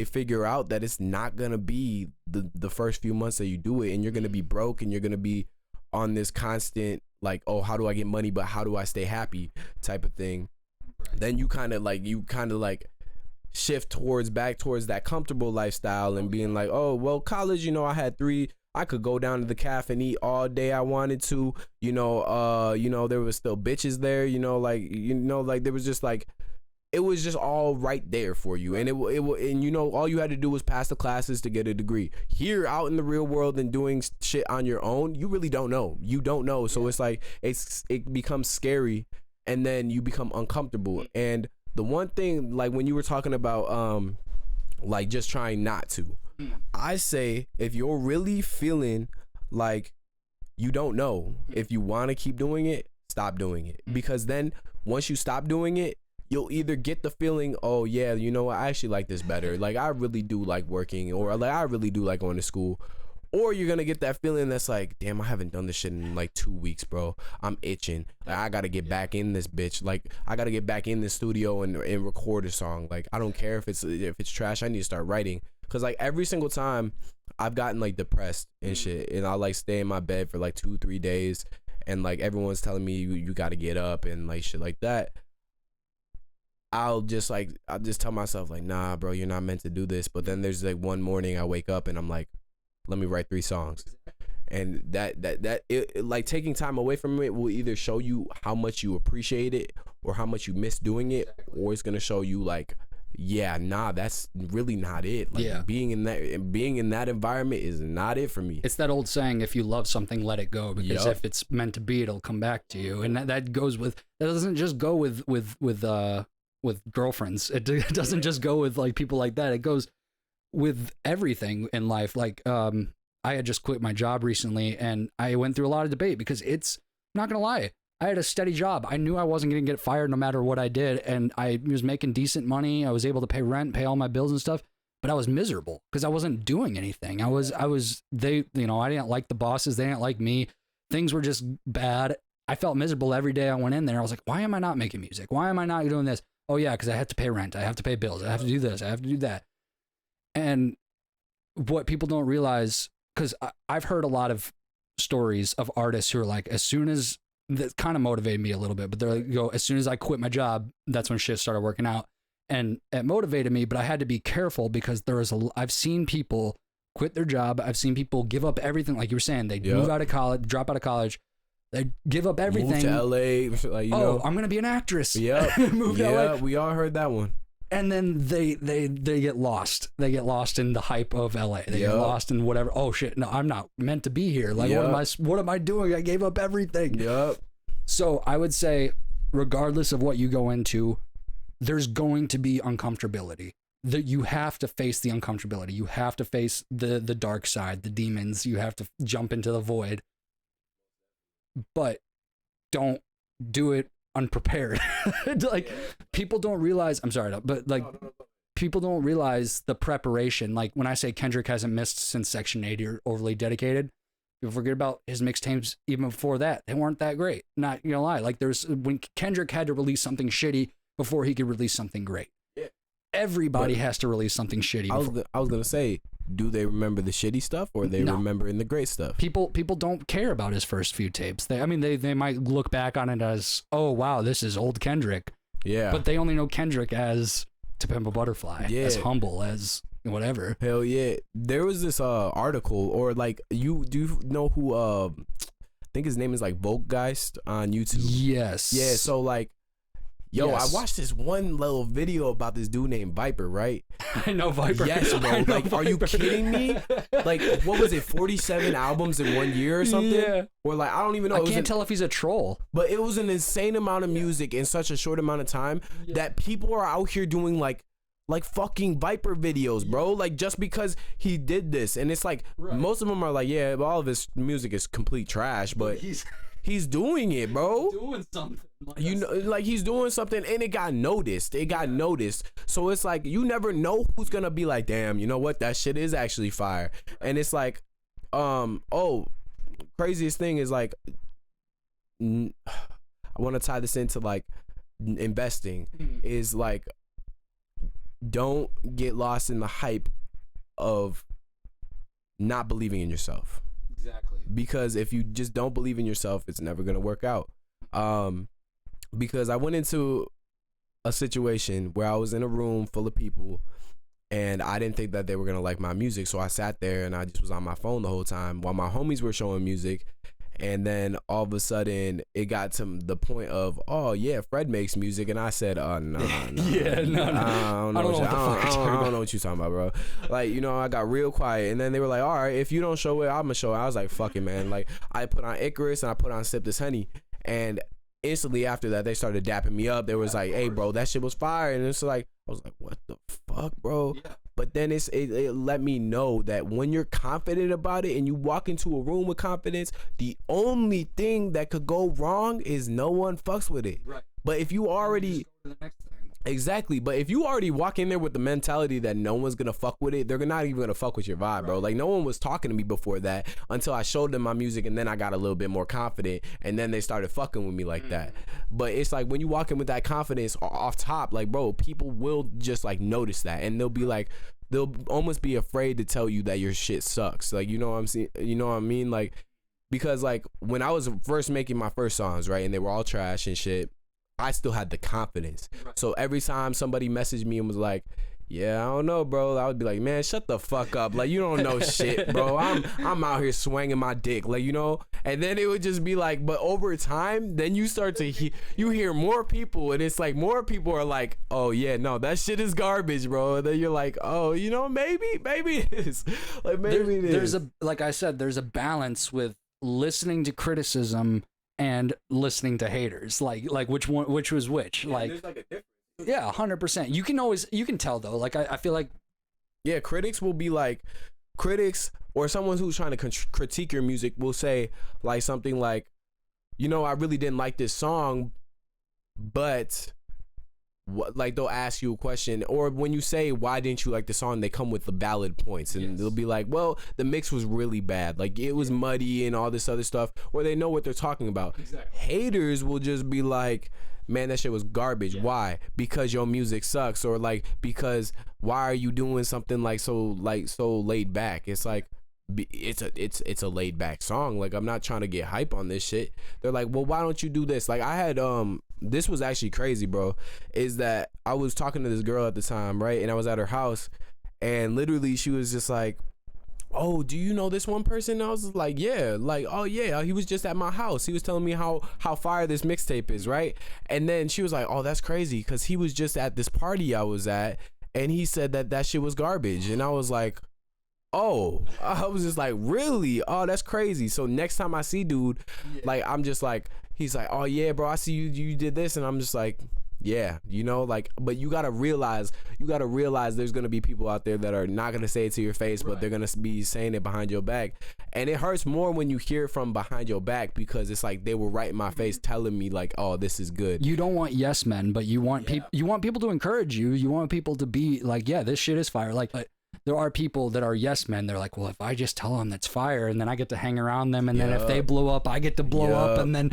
figure out that it's not gonna be the first few months that you do it, and you're gonna be broke, and you're gonna be on this constant like, oh, how do I get money, but how do I stay happy type of thing, then you kind of like shift back towards that comfortable lifestyle, and being like, oh, well, college, I could go down to the cafe and eat all day I wanted to, there was still bitches there, like there was just like, it was just all right there for you. And all you had to do was pass the classes to get a degree. Here out in the real world and doing shit on your own, you really don't know. So it's like, it becomes scary, and then you become uncomfortable. And the one thing, like when you were talking about like just trying not to, I say, if you're really feeling like you don't know if you want to keep doing it, stop doing it. Because then once you stop doing it, you'll either get the feeling, oh yeah, you know what, I actually like this better, like I really do like working, or like I really do like going to school. Or you're gonna get that feeling that's like, damn, I haven't done this shit in like 2 weeks, bro. I'm itching. Like, I gotta get back in this bitch. Like, I gotta get back in the studio and record a song. Like, I don't care if it's trash. I need to start writing. Cause like every single time I've gotten like depressed and shit, and I like stay in my bed for like 2-3 days, and like everyone's telling me you gotta get up and like shit like that. I'll just tell myself like, nah, bro, you're not meant to do this. But then there's like one morning I wake up and I'm like, let me write 3 songs. And that like taking time away from it will either show you how much you appreciate it or how much you miss doing it, or it's gonna show you like, yeah, nah, that's really not it. Like being in that environment is not it for me. It's that old saying, if you love something, let it go, because if it's meant to be, it'll come back to you. And that doesn't just go with girlfriends. It doesn't just go with like people like that. It goes with everything in life. Like I had just quit my job recently, and I went through a lot of debate, because it's, not gonna lie, I had a steady job. I knew I wasn't gonna get fired no matter what I did, and I was making decent money. I was able to pay rent, pay all my bills and stuff. but I was miserable because I wasn't doing anything. I didn't like the bosses. They didn't like me. Things were just bad. I felt miserable every day I went in there. I was like, why am I not making music? Why am I not doing this? Oh yeah, because I have to pay rent. I have to pay bills. I have to do this. I have to do that. And what people don't realize, because I've heard a lot of stories of artists who are like, as soon as, that kind of motivated me a little bit, but they're like, as soon as I quit my job, that's when shit started working out. And it motivated me, but I had to be careful because I've seen people quit their job. I've seen people give up everything. Like you were saying, they move out of college, drop out of college. They give up everything. Move to LA. Like, I'm going to be an actress. Yeah. Move to LA. We all heard that one. And then they get lost. They get lost in the hype of LA. They get lost in whatever. Oh shit. No, I'm not meant to be here. Like, what am I doing? I gave up everything. Yep. So I would say, regardless of what you go into, there's going to be uncomfortability. That you have to face the uncomfortability. You have to face the dark side, the demons. You have to jump into the void. But don't do it unprepared. Like, people don't realize, I'm sorry, but like, people don't realize the preparation. Like, when I say Kendrick hasn't missed since Section 80 or Overly Dedicated, people forget about his mixtapes even before that. They weren't that great. Not gonna lie. Like, when Kendrick had to release something shitty before he could release something great. Yeah. Everybody has to release something shitty. I was gonna say, do they remember the shitty stuff or they remembering the great stuff? People don't care about his first few tapes. They might look back on it as, oh wow, this is old Kendrick. Yeah. But they only know Kendrick as To Pimp a Butterfly, as Humble, as whatever. Hell yeah. There was this article, or like, do you know who I think his name is like Volkgeist on YouTube? Yes. Yeah, so like, I watched this one little video about this dude named Viper, right? I know Viper. Yes, bro. Like, are you kidding me? Like, what was it, 47 albums in 1 year or something? Yeah. Or like, I don't even know. I can't tell if he's a troll. But it was an insane amount of music in such a short amount of time that people are out here doing like fucking Viper videos, bro. Like, just because he did this. And it's like, most of them are like, yeah, all of his music is complete trash, but he's doing it, bro. He's doing something. Like he's doing something, and it got noticed. So it's like, you never know who's gonna be like, damn, you know what? That shit is actually fire. And it's like, craziest thing is like, I want to tie this into like investing. Is like, don't get lost in the hype of not believing in yourself. Exactly. Because if you just don't believe in yourself, it's never gonna work out. Because I went into a situation where I was in a room full of people and I didn't think that they were gonna like my music, so I sat there and I just was on my phone the whole time while my homies were showing music. And then all of a sudden it got to the point of, oh yeah, Fred makes music, and I said, no. I don't know what you're talking about, bro. Like, I got real quiet, and then they were like, all right, if you don't show it, I'm gonna show it. I was like, fuck it, man. Like, I put on Icarus and I put on Sip This Honey, and instantly after that they started dapping me up. They was like, hey bro, that shit was fire. And it's like, I was like, what the fuck, bro? Yeah. But then it let me know that when you're confident about it and you walk into a room with confidence, the only thing that could go wrong is no one fucks with it. Right. But if you already Exactly. But if you already walk in there with the mentality that no one's gonna fuck with it, they're not even gonna fuck with your vibe, bro. Like, no one was talking to me before that until I showed them my music, and then I got a little bit more confident, and then they started fucking with me like that. But it's like, when you walk in with that confidence off top, like, bro, people will just like notice that, and they'll be like, they'll almost be afraid to tell you that your shit sucks. Like, you know what I'm saying? You know what I mean? Like, because like when I was first making my first songs, right, and they were all trash and shit, I still had the confidence. Right. So every time somebody messaged me and was like, yeah, I don't know, bro, I would be like, man, shut the fuck up. Like, you don't know shit, bro. I'm out here swinging my dick, like, and then it would just be like, but over time, then you start to you hear more people, and it's like more people are like, oh yeah, no, that shit is garbage, bro. And then you're like, oh, maybe it is. Like, maybe it is. Like I said, there's a balance with listening to criticism and listening to haters, like which was which. Yeah, like, there's like a difference. Yeah, 100%. You can tell though. Like, I feel like, yeah, critics will be like, or someone who's trying to critique your music will say like something like, I really didn't like this song, but like they'll ask you a question, or when you say why didn't you like the song, they come with the valid points, and they'll be like, well, the mix was really bad, like it was muddy and all this other stuff, or they know what they're talking about. Haters will just be like, man, that shit was garbage. Why? Because your music sucks, or like because why are you doing something like so laid back? It's like it's a laid back song. Like, I'm not trying to get hype on this shit. They're like, well, why don't you do this? Like, I had this was actually crazy, bro. Is that I was talking to this girl at the time, right? And I was at her house, and literally she was just like, oh, do you know this one person? And I was like, yeah. Like, oh yeah, he was just at my house. He was telling me how fire this mixtape is, right? And then she was like, oh, that's crazy, because he was just at this party I was at, and he said that shit was garbage. And I was like, oh, I was just like, really? Oh, that's crazy. So next time I see dude, like, I'm just like, he's like, oh yeah, bro, I see you did this, and I'm just like, yeah, you know, like, but you gotta realize there's gonna be people out there that are not gonna say it to your face, but they're gonna be saying it behind your back, and it hurts more when you hear it from behind your back, because it's like they were right in my face telling me like, oh, this is good. You don't want yes men, but you want people. You want people to encourage you. You want people to be like, yeah, this shit is fire. Like, there are people that are yes men. They're like, well, if I just tell them that's fire, and then I get to hang around them, and then if they blow up, I get to blow up, and then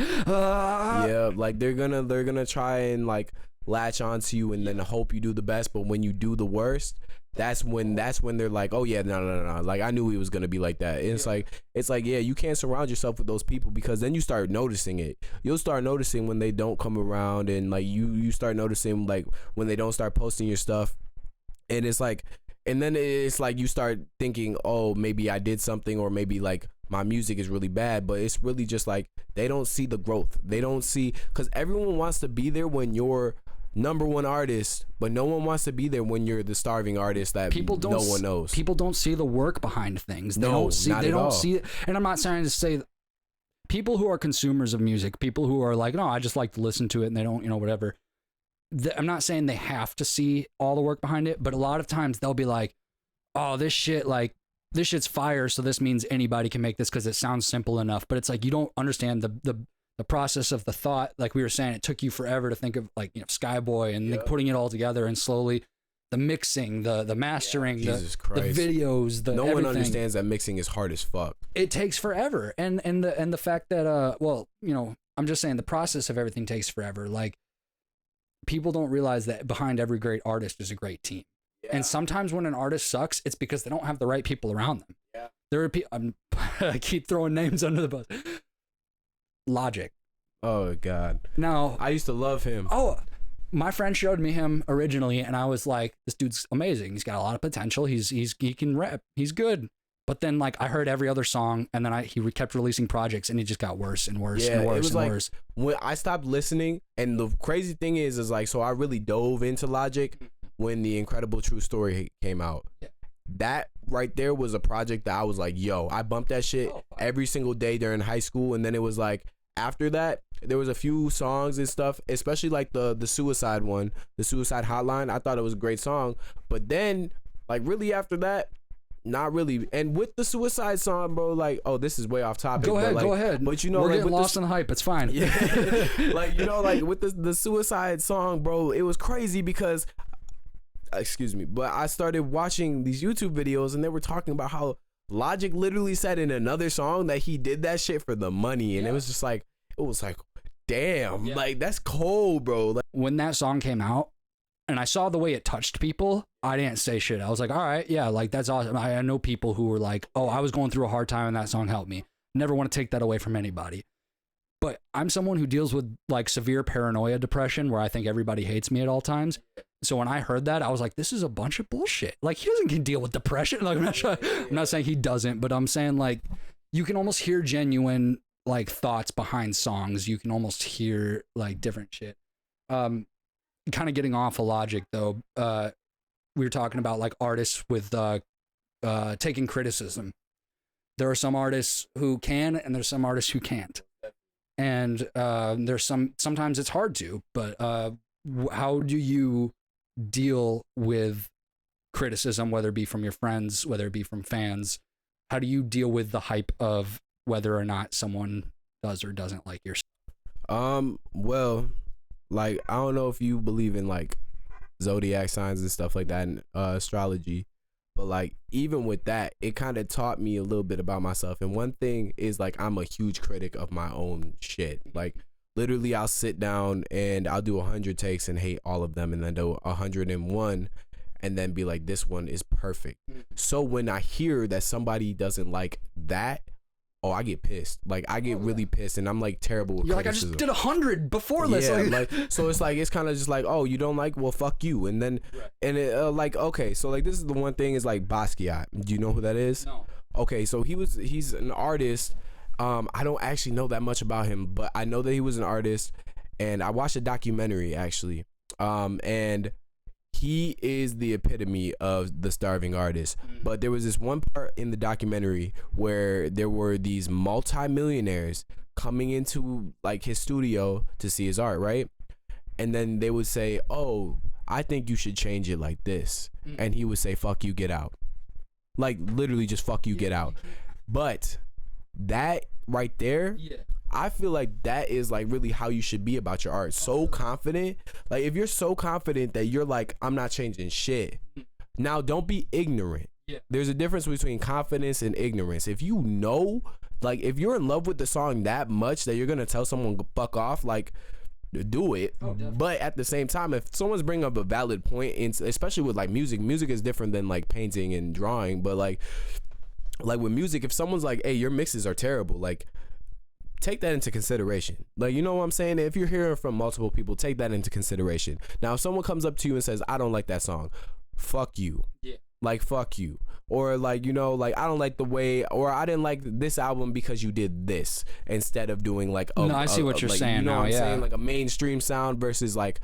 like they're gonna try and like latch onto you and then hope you do the best, but when you do the worst, that's when they're like, oh yeah, no, like, I knew he was gonna be like that. And it's like yeah, you can't surround yourself with those people, because then you start noticing it. You'll start noticing when they don't come around, and like you start noticing like when they don't start posting your stuff, and it's like, and then it's like you start thinking, oh, maybe I did something, or maybe like my music is really bad, but it's really just like they don't see the growth. They don't see, because everyone wants to be there when you're number one artist, but no one wants to be there when you're the starving artist that no one knows. People don't see the work behind things. They don't see it. And I'm not trying to say people who are consumers of music, people who are like, no, I just like to listen to it, and they don't, whatever. I'm not saying they have to see all the work behind it, but a lot of times they'll be like, oh, this shit's fire, so this means anybody can make this because it sounds simple enough. But it's like, you don't understand the process of the thought. Like we were saying, it took you forever to think of, like, Skyboy, and like putting it all together, and slowly the mixing, the mastering, the videos, no one understands that mixing is hard as fuck. It takes forever, and the fact that well, I'm just saying the process of everything takes forever. Like, people don't realize that behind every great artist is a great team. Yeah. And sometimes when an artist sucks, it's because they don't have the right people around them. Yeah. There are people, I keep throwing names under the bus. Logic. Oh God. Now, I used to love him. Oh, my friend showed me him originally, and I was like, this dude's amazing. He's got a lot of potential. He can rap. He's good. But then, like, I heard every other song, and then he kept releasing projects, and it just got worse and worse and worse and worse. When I stopped listening, and the crazy thing is like, so I really dove into Logic when The Incredible True Story came out. Yeah. That right there was a project that I was like, yo, I bumped that shit every single day during high school. And then it was like, after that, there was a few songs and stuff, especially like the Suicide one, the Suicide Hotline. I thought it was a great song. But then, like, really after that, not really. And with the Suicide song, bro, like, oh, this is way off topic. Go ahead, like, go ahead. But we're like, getting lost in the hype. It's fine. Yeah. Like, like with the Suicide song, bro, it was crazy because, excuse me, but I started watching these YouTube videos, and they were talking about how Logic literally said in another song that he did that shit for the money. And it was just like, damn, like, that's cold, bro. Like, when that song came out, and I saw the way it touched people, I didn't say shit. I was like, all right, yeah, like, that's awesome. I know people who were like, oh, I was going through a hard time and that song helped me. Never want to take that away from anybody. But I'm someone who deals with, like, severe paranoia depression, where I think everybody hates me at all times. So when I heard that, I was like, this is a bunch of bullshit. Like, he doesn't deal with depression. Like, I'm not saying he doesn't, but I'm saying, like, you can almost hear genuine, like, thoughts behind songs. You can almost hear, like, different shit. Kind of getting off of Logic, though, we were talking about, like, artists with taking criticism. There are some artists who can, and there's some artists who can't. And there's sometimes it's hard to, but how do you deal with criticism, whether it be from your friends, whether it be from fans? How do you deal with the hype of whether or not someone does or doesn't like your stuff? Well, like I don't know if you believe in like zodiac signs and stuff like that and astrology, but like even with that, it kind of taught me a little bit about myself. And one thing is like I'm a huge critic of my own shit. Like literally I'll sit down and I'll do 100 takes and hate all of them, and then do 101 and then be like, this one is perfect. So when I hear that somebody doesn't like that, oh, I get pissed. Like I get really pissed, and I'm like terrible with criticism. Like I just did 100 before this. Yeah, like so it's like it's kind of just like, oh, you don't like, well, fuck you. And then and it like, okay, so like this is the one thing is like Basquiat. Do you know who that is? No. Okay, so he's an artist. I don't actually know that much about him, but I know that he was an artist, and I watched a documentary actually. And he is the epitome of the starving artist. But there was this one part in the documentary where there were these multi-millionaires coming into like his studio to see his art, right? And then they would say, oh, I think you should change it like this. And he would say, fuck you, get out. Like literally just fuck you, get out. But that right there, I feel like that is like really how you should be about your art. So confident. Like if you're so confident that you're like, I'm not changing shit. Now don't be ignorant. There's a difference between confidence and ignorance. If you know, like if you're in love with the song that much that you're gonna tell someone fuck off, like do it. But at the same time, if someone's bringing up a valid point, especially with like music is different than like painting and drawing. But like with music, if someone's like, hey, your mixes are terrible, like take that into consideration. Like, you know what I'm saying? If you're hearing from multiple people, take that into consideration. Now, if someone comes up to you and says, I don't like that song, fuck you. Like, fuck you. Or like, you know, like I don't like the way, or I didn't like this album because you did this instead of doing like no, I see what you're like, saying. You know now, what I'm yeah. saying? Like a mainstream sound versus like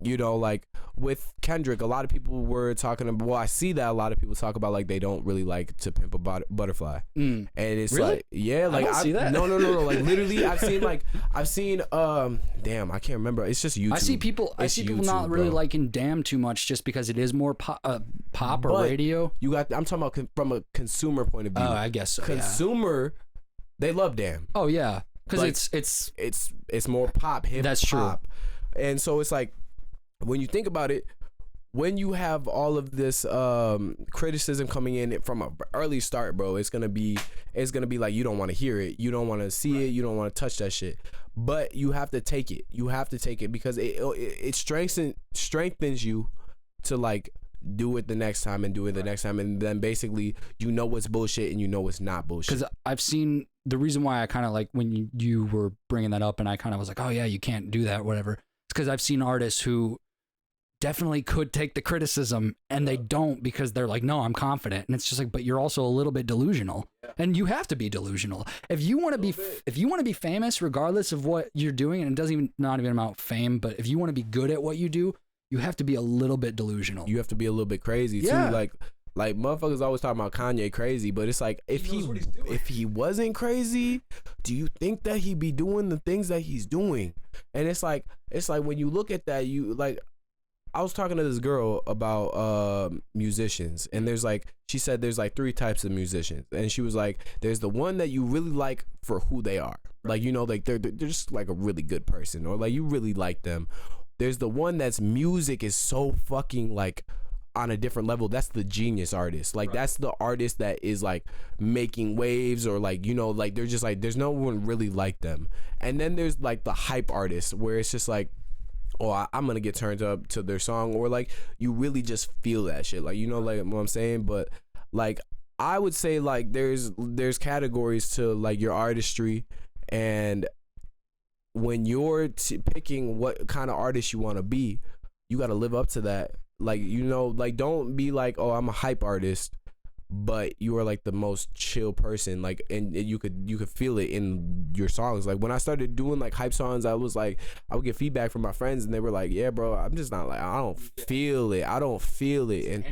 you know, like with Kendrick, a lot of people were talking about, well, I see that a lot of people talk about like they don't really like To Pimp a Butterfly. And it's really? like, yeah, like I don't see that. No. Like literally I've seen damn, I can't remember. It's just YouTube. I see people YouTube, not really bro. liking Damn too much just because it is more pop or radio. I'm talking about from a consumer point of view. Oh, I guess so, consumer, they love Damn. Oh yeah, because Like, it's more pop, hip hop. That's true. And so it's like, when you think about it, when you have all of this criticism coming in from an early start, bro, it's gonna be like you don't want to hear it, you don't want to see it, you don't want to touch that shit. But you have to take it. You have to take it because it strengthens you to like do it the next time and do it the next time, and then basically you know what's bullshit and you know what's not bullshit. Because I've seen the reason why I kind of like when you were bringing that up, and I kind of was like, oh yeah, you can't do that, whatever. It's because I've seen artists who definitely could take the criticism and they don't because they're like, no, I'm confident. And it's just like, but you're also a little bit delusional, and you have to be delusional if you want to be famous, regardless of what you're doing. And it doesn't even, not even about fame, but if you want to be good at what you do, you have to be a little bit delusional. You have to be a little bit crazy too. Like motherfuckers always talking about Kanye crazy, but it's like if he wasn't crazy, do you think that he'd be doing the things that he's doing? And it's like when you look at that, you like, I was talking to this girl about musicians, and she said there's like 3 types of musicians, and she was like, there's the one that you really like for who they are, like, you know, like they're just like a really good person, or like you really like them. There's the one that's music is so fucking like on a different level. That's the genius artist. Like that's the artist that is like making waves, or like, you know, like they're just like, there's no one really like them. And then there's like the hype artist where it's just like, oh, I'm gonna get turned up to their song, or like you really just feel that shit, like, you know, like what I'm saying. But like I would say like there's categories to like your artistry, and when you're picking what kind of artist you want to be, you got to live up to that. Like, you know, like don't be like, oh, I'm a hype artist, but you are like the most chill person, like, and you could feel it in your songs. Like when I started doing like hype songs, I would get feedback from my friends, and they were like, yeah, bro, I'm just not like, I don't feel it, and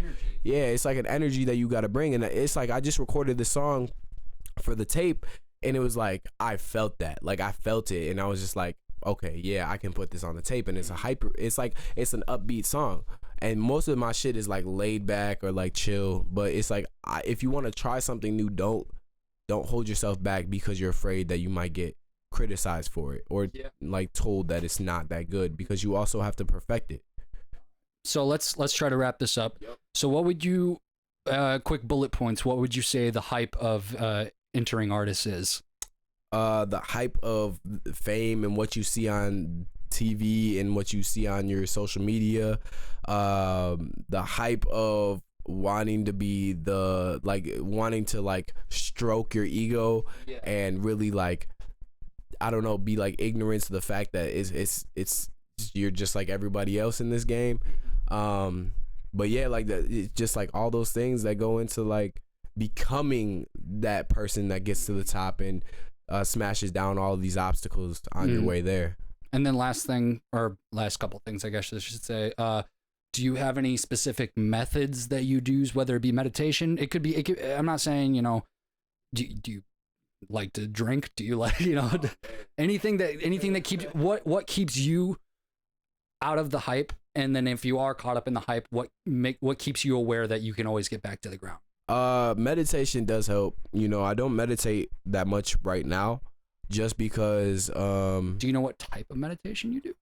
yeah, it's like an energy that you got to bring. And it's like I just recorded this song for the tape, and it was like I felt that, like I felt it, and I was just like, okay, yeah, I can put this on the tape. And it's it's an upbeat song, and most of my shit is like laid back or like chill. But it's like, if you want to try something new, don't hold yourself back because you're afraid that you might get criticized for it or like told that it's not that good, because you also have to perfect it. So let's try to wrap this up. So what would you, quick bullet points, what would you say the hype of entering artists is? The hype of fame and what you see on TV and what you see on your social media, the hype of wanting to be wanting to like stroke your ego and really like, I don't know, be like ignorant to the fact that it's you're just like everybody else in this game. But yeah, like that, it's just like all those things that go into like becoming that person that gets to the top and smashes down all of these obstacles on your way there. And then last thing, or last couple things, I guess I should say, do you have any specific methods that you use, whether it be meditation? It could, I'm not saying, do you like to drink? Do you like, anything that keeps, what keeps you out of the hype? And then if you are caught up in the hype, what keeps you aware that you can always get back to the ground? Meditation does help. I don't meditate that much right now just because do you know what type of meditation you do?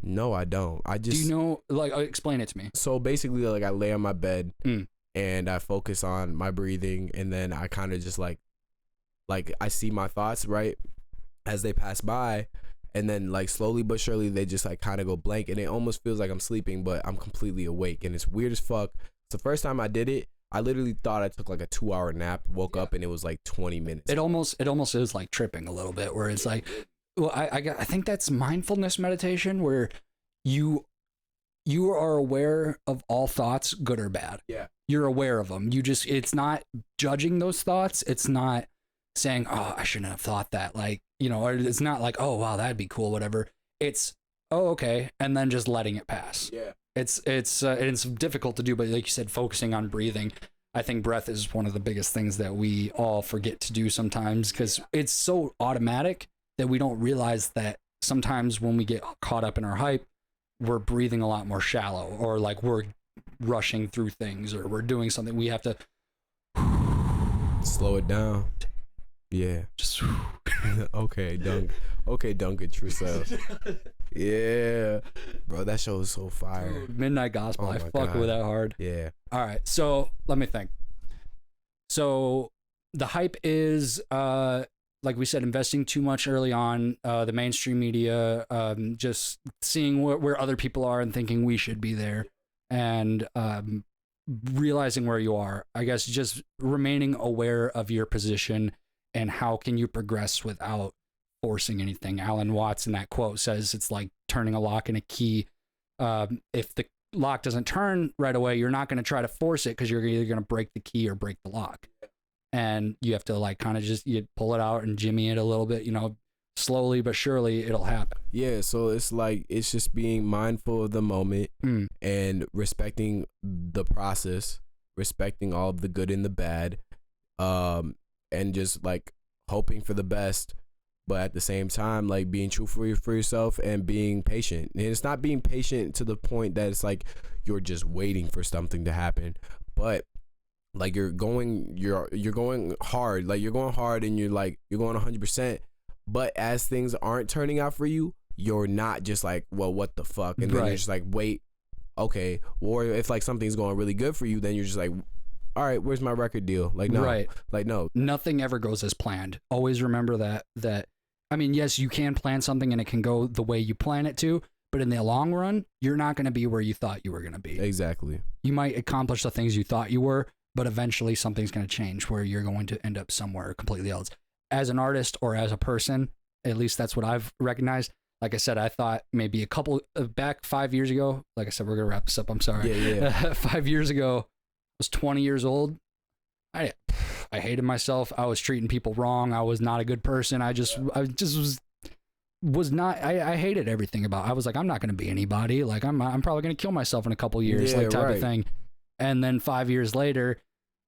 No, I don't. Do you know, like, explain it to me. So basically, like, I lay on my bed and I focus on my breathing, and then I kind of just like I see my thoughts right as they pass by, and then like slowly but surely they just like kind of go blank, and it almost feels like I'm sleeping, but I'm completely awake, and it's weird as fuck. It's the first time I did it. I literally thought I took like a 2-hour nap, woke up, and it was like 20 minutes. It almost is like tripping a little bit, where it's like, well, I think that's mindfulness meditation, where you are aware of all thoughts, good or bad. Yeah. You're aware of them. It's not judging those thoughts. It's not saying, oh, I shouldn't have thought that. Like, or it's not like, oh, wow, that'd be cool, whatever. It's, oh, okay. And then just letting it pass. Yeah. It's difficult to do, but like you said, focusing on breathing. I think breath is one of the biggest things that we all forget to do sometimes, because it's so automatic that we don't realize that sometimes when we get caught up in our hype, we're breathing a lot more shallow, or like we're rushing through things, or we're doing something. We have to slow it down. Yeah. Just okay, don't get true self. Yeah, bro, that show is so fire. Midnight Gospel. I fuck with that hard. Yeah. All right, so let me think. So the hype is, like we said, investing too much early on, the mainstream media, just seeing where other people are and thinking we should be there, and realizing where you are. I guess just remaining aware of your position and how can you progress without forcing anything. Alan Watts in that quote says it's like turning a lock and a key. If the lock doesn't turn right away, you're not going to try to force it, because you're either going to break the key or break the lock. And you have to like kind of just pull it out and jimmy it a little bit, slowly but surely it'll happen. Yeah, so it's like, it's just being mindful of the moment and respecting the process, respecting all of the good and the bad, and just like hoping for the best, but at the same time like being true for yourself and being patient. And it's not being patient to the point that it's like you're just waiting for something to happen, but like you're going hard, like you're going hard, and you're going 100%, but as things aren't turning out for you, you're not just like, well, what the fuck, and then you're just like, wait, okay. Or if like something's going really good for you, then you're just like, all right, where's my record deal? Like, no, like, no, nothing ever goes as planned. Always remember that, I mean, yes, you can plan something and it can go the way you plan it to, but in the long run, you're not going to be where you thought you were going to be. Exactly. You might accomplish the things you thought you were, but eventually something's going to change where you're going to end up somewhere completely else. As an artist or as a person, at least that's what I've recognized. Like I said, I thought maybe back 5 years ago, like I said, we're going to wrap this up. I'm sorry. Yeah. 5 years ago, I was 20 years old. I hated myself. I was treating people wrong. I was not a good person. I hated everything about it. I was like, I'm not going to be anybody. Like I'm probably going to kill myself in a couple years, type of thing. And then 5 years later,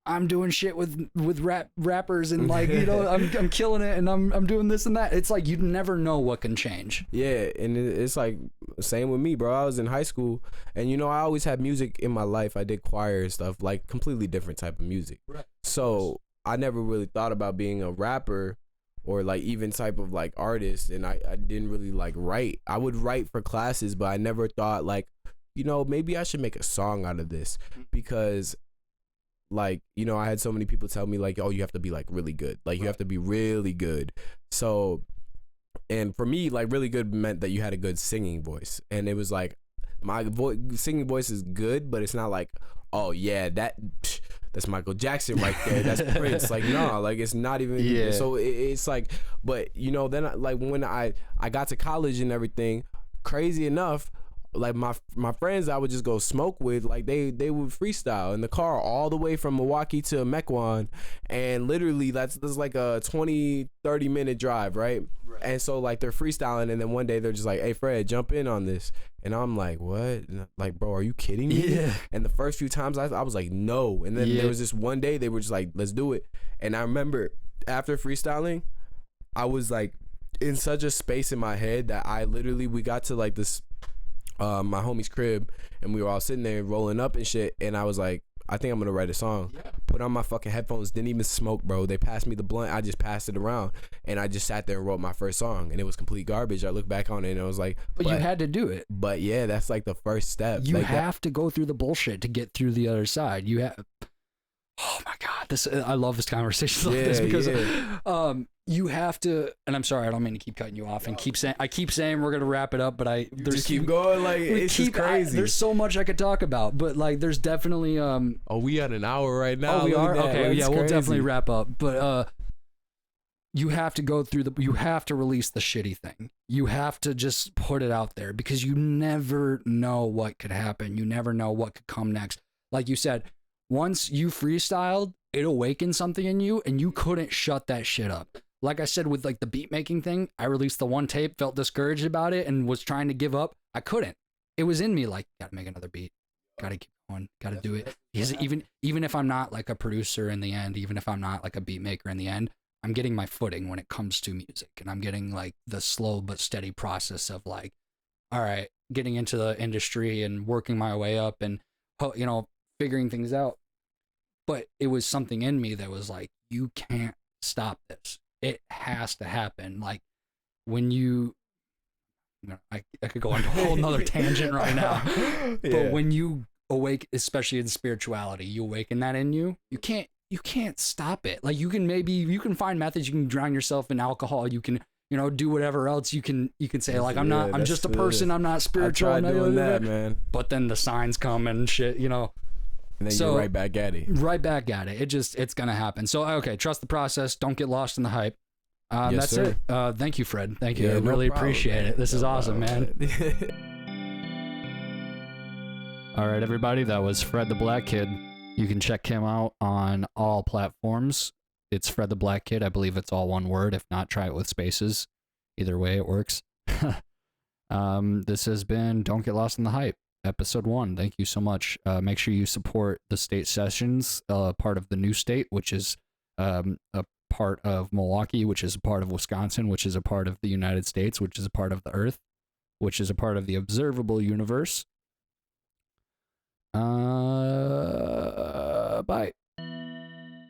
I'm doing shit with rappers and like, I'm killing it, and I'm doing this and that. It's like, you never know what can change. Yeah. And it's like, same with me, bro. I was in high school, and I always had music in my life. I did choir and stuff, like completely different type of music. Right. So I never really thought about being a rapper or like even type of like artist, and I didn't really like write. I would write for classes, but I never thought like, you know, maybe I should make a song out of this, because like, you know, I had so many people tell me like, oh, you have to be like really good, like you have to be really good. So, and for me, like really good meant that you had a good singing voice, and it was like my singing voice is good, but it's not like, oh yeah, that's Michael Jackson right there. That's Prince. Like, no, like it's not even. Yeah. So it's like, but you know, then like when I got to college and everything, crazy enough, like my friends I would just go smoke with, like they would freestyle in the car all the way from Milwaukee to Mequon, and literally that's like a 20-30 minute drive, right? And so like they're freestyling, and then one day they're just like, hey Fred, jump in on this, and I'm like, what? Like, bro, are you kidding me? Yeah. And the first few times I was like, no, and then there was this one day they were just like, let's do it. And I remember after freestyling, I was like in such a space in my head that I literally, we got to like this my homie's crib, and we were all sitting there rolling up and shit, and I was like, I think I'm gonna write a song. Put on my fucking headphones, didn't even smoke, bro. They passed me the blunt, I just passed it around, and I just sat there and wrote my first song, and it was complete garbage. I look back on it and I was like, But you had to do it. But yeah, that's like the first step. You like have to go through the bullshit to get through the other side. You have. Oh my God, I love this conversation like this, because you have to. And I'm sorry, I don't mean to keep cutting you off and keep saying we're gonna wrap it up, but just keep going, like it's just crazy. There's so much I could talk about, but like there's definitely oh, we at an hour right now. Oh, we are? Okay, like, yeah, we'll definitely wrap up. But you have to go through you have to release the shitty thing. You have to just put it out there, because you never know what could happen. You never know what could come next. Like you said, once you freestyled, it awakened something in you, and you couldn't shut that shit up. Like I said, with like the beat making thing, I released the one tape, felt discouraged about it, and was trying to give up. I couldn't. It was in me, like, gotta make another beat, gotta keep going, gotta do it. Because even if I'm not like a producer in the end, even if I'm not like a beat maker in the end, I'm getting my footing when it comes to music, and I'm getting like the slow but steady process of like, all right, getting into the industry and working my way up, and, you know, figuring things out. But it was something in me that was like, you can't stop this. It has to happen. Like when I could go on a whole nother tangent right now. But when you awake, especially in spirituality, you awaken that in you. You can't stop it. Like you can find methods. You can drown yourself in alcohol. You can, you know, do whatever else. You can say like, I'm just a person. I'm not spiritual. I tried doing that, man. But then the signs come and shit, you know. And then you're right back at it. Right back at it. It's going to happen. So, okay, trust the process. Don't get lost in the hype. Yes, that's sir. it. Thank you, Fred. Thank you. Yeah, I really no problem, appreciate it. This is awesome, man. All right, everybody. That was Fred the Black Kid. You can check him out on all platforms. It's Fred the Black Kid. I believe it's all one word. If not, try it with spaces. Either way, it works. This has been Don't Get Lost in the Hype. Episode 1. Thank you so much. Make sure you support the state sessions, part of the new state, which is a part of Milwaukee, which is a part of Wisconsin, which is a part of the United States, which is a part of the Earth, which is a part of the observable universe. Bye.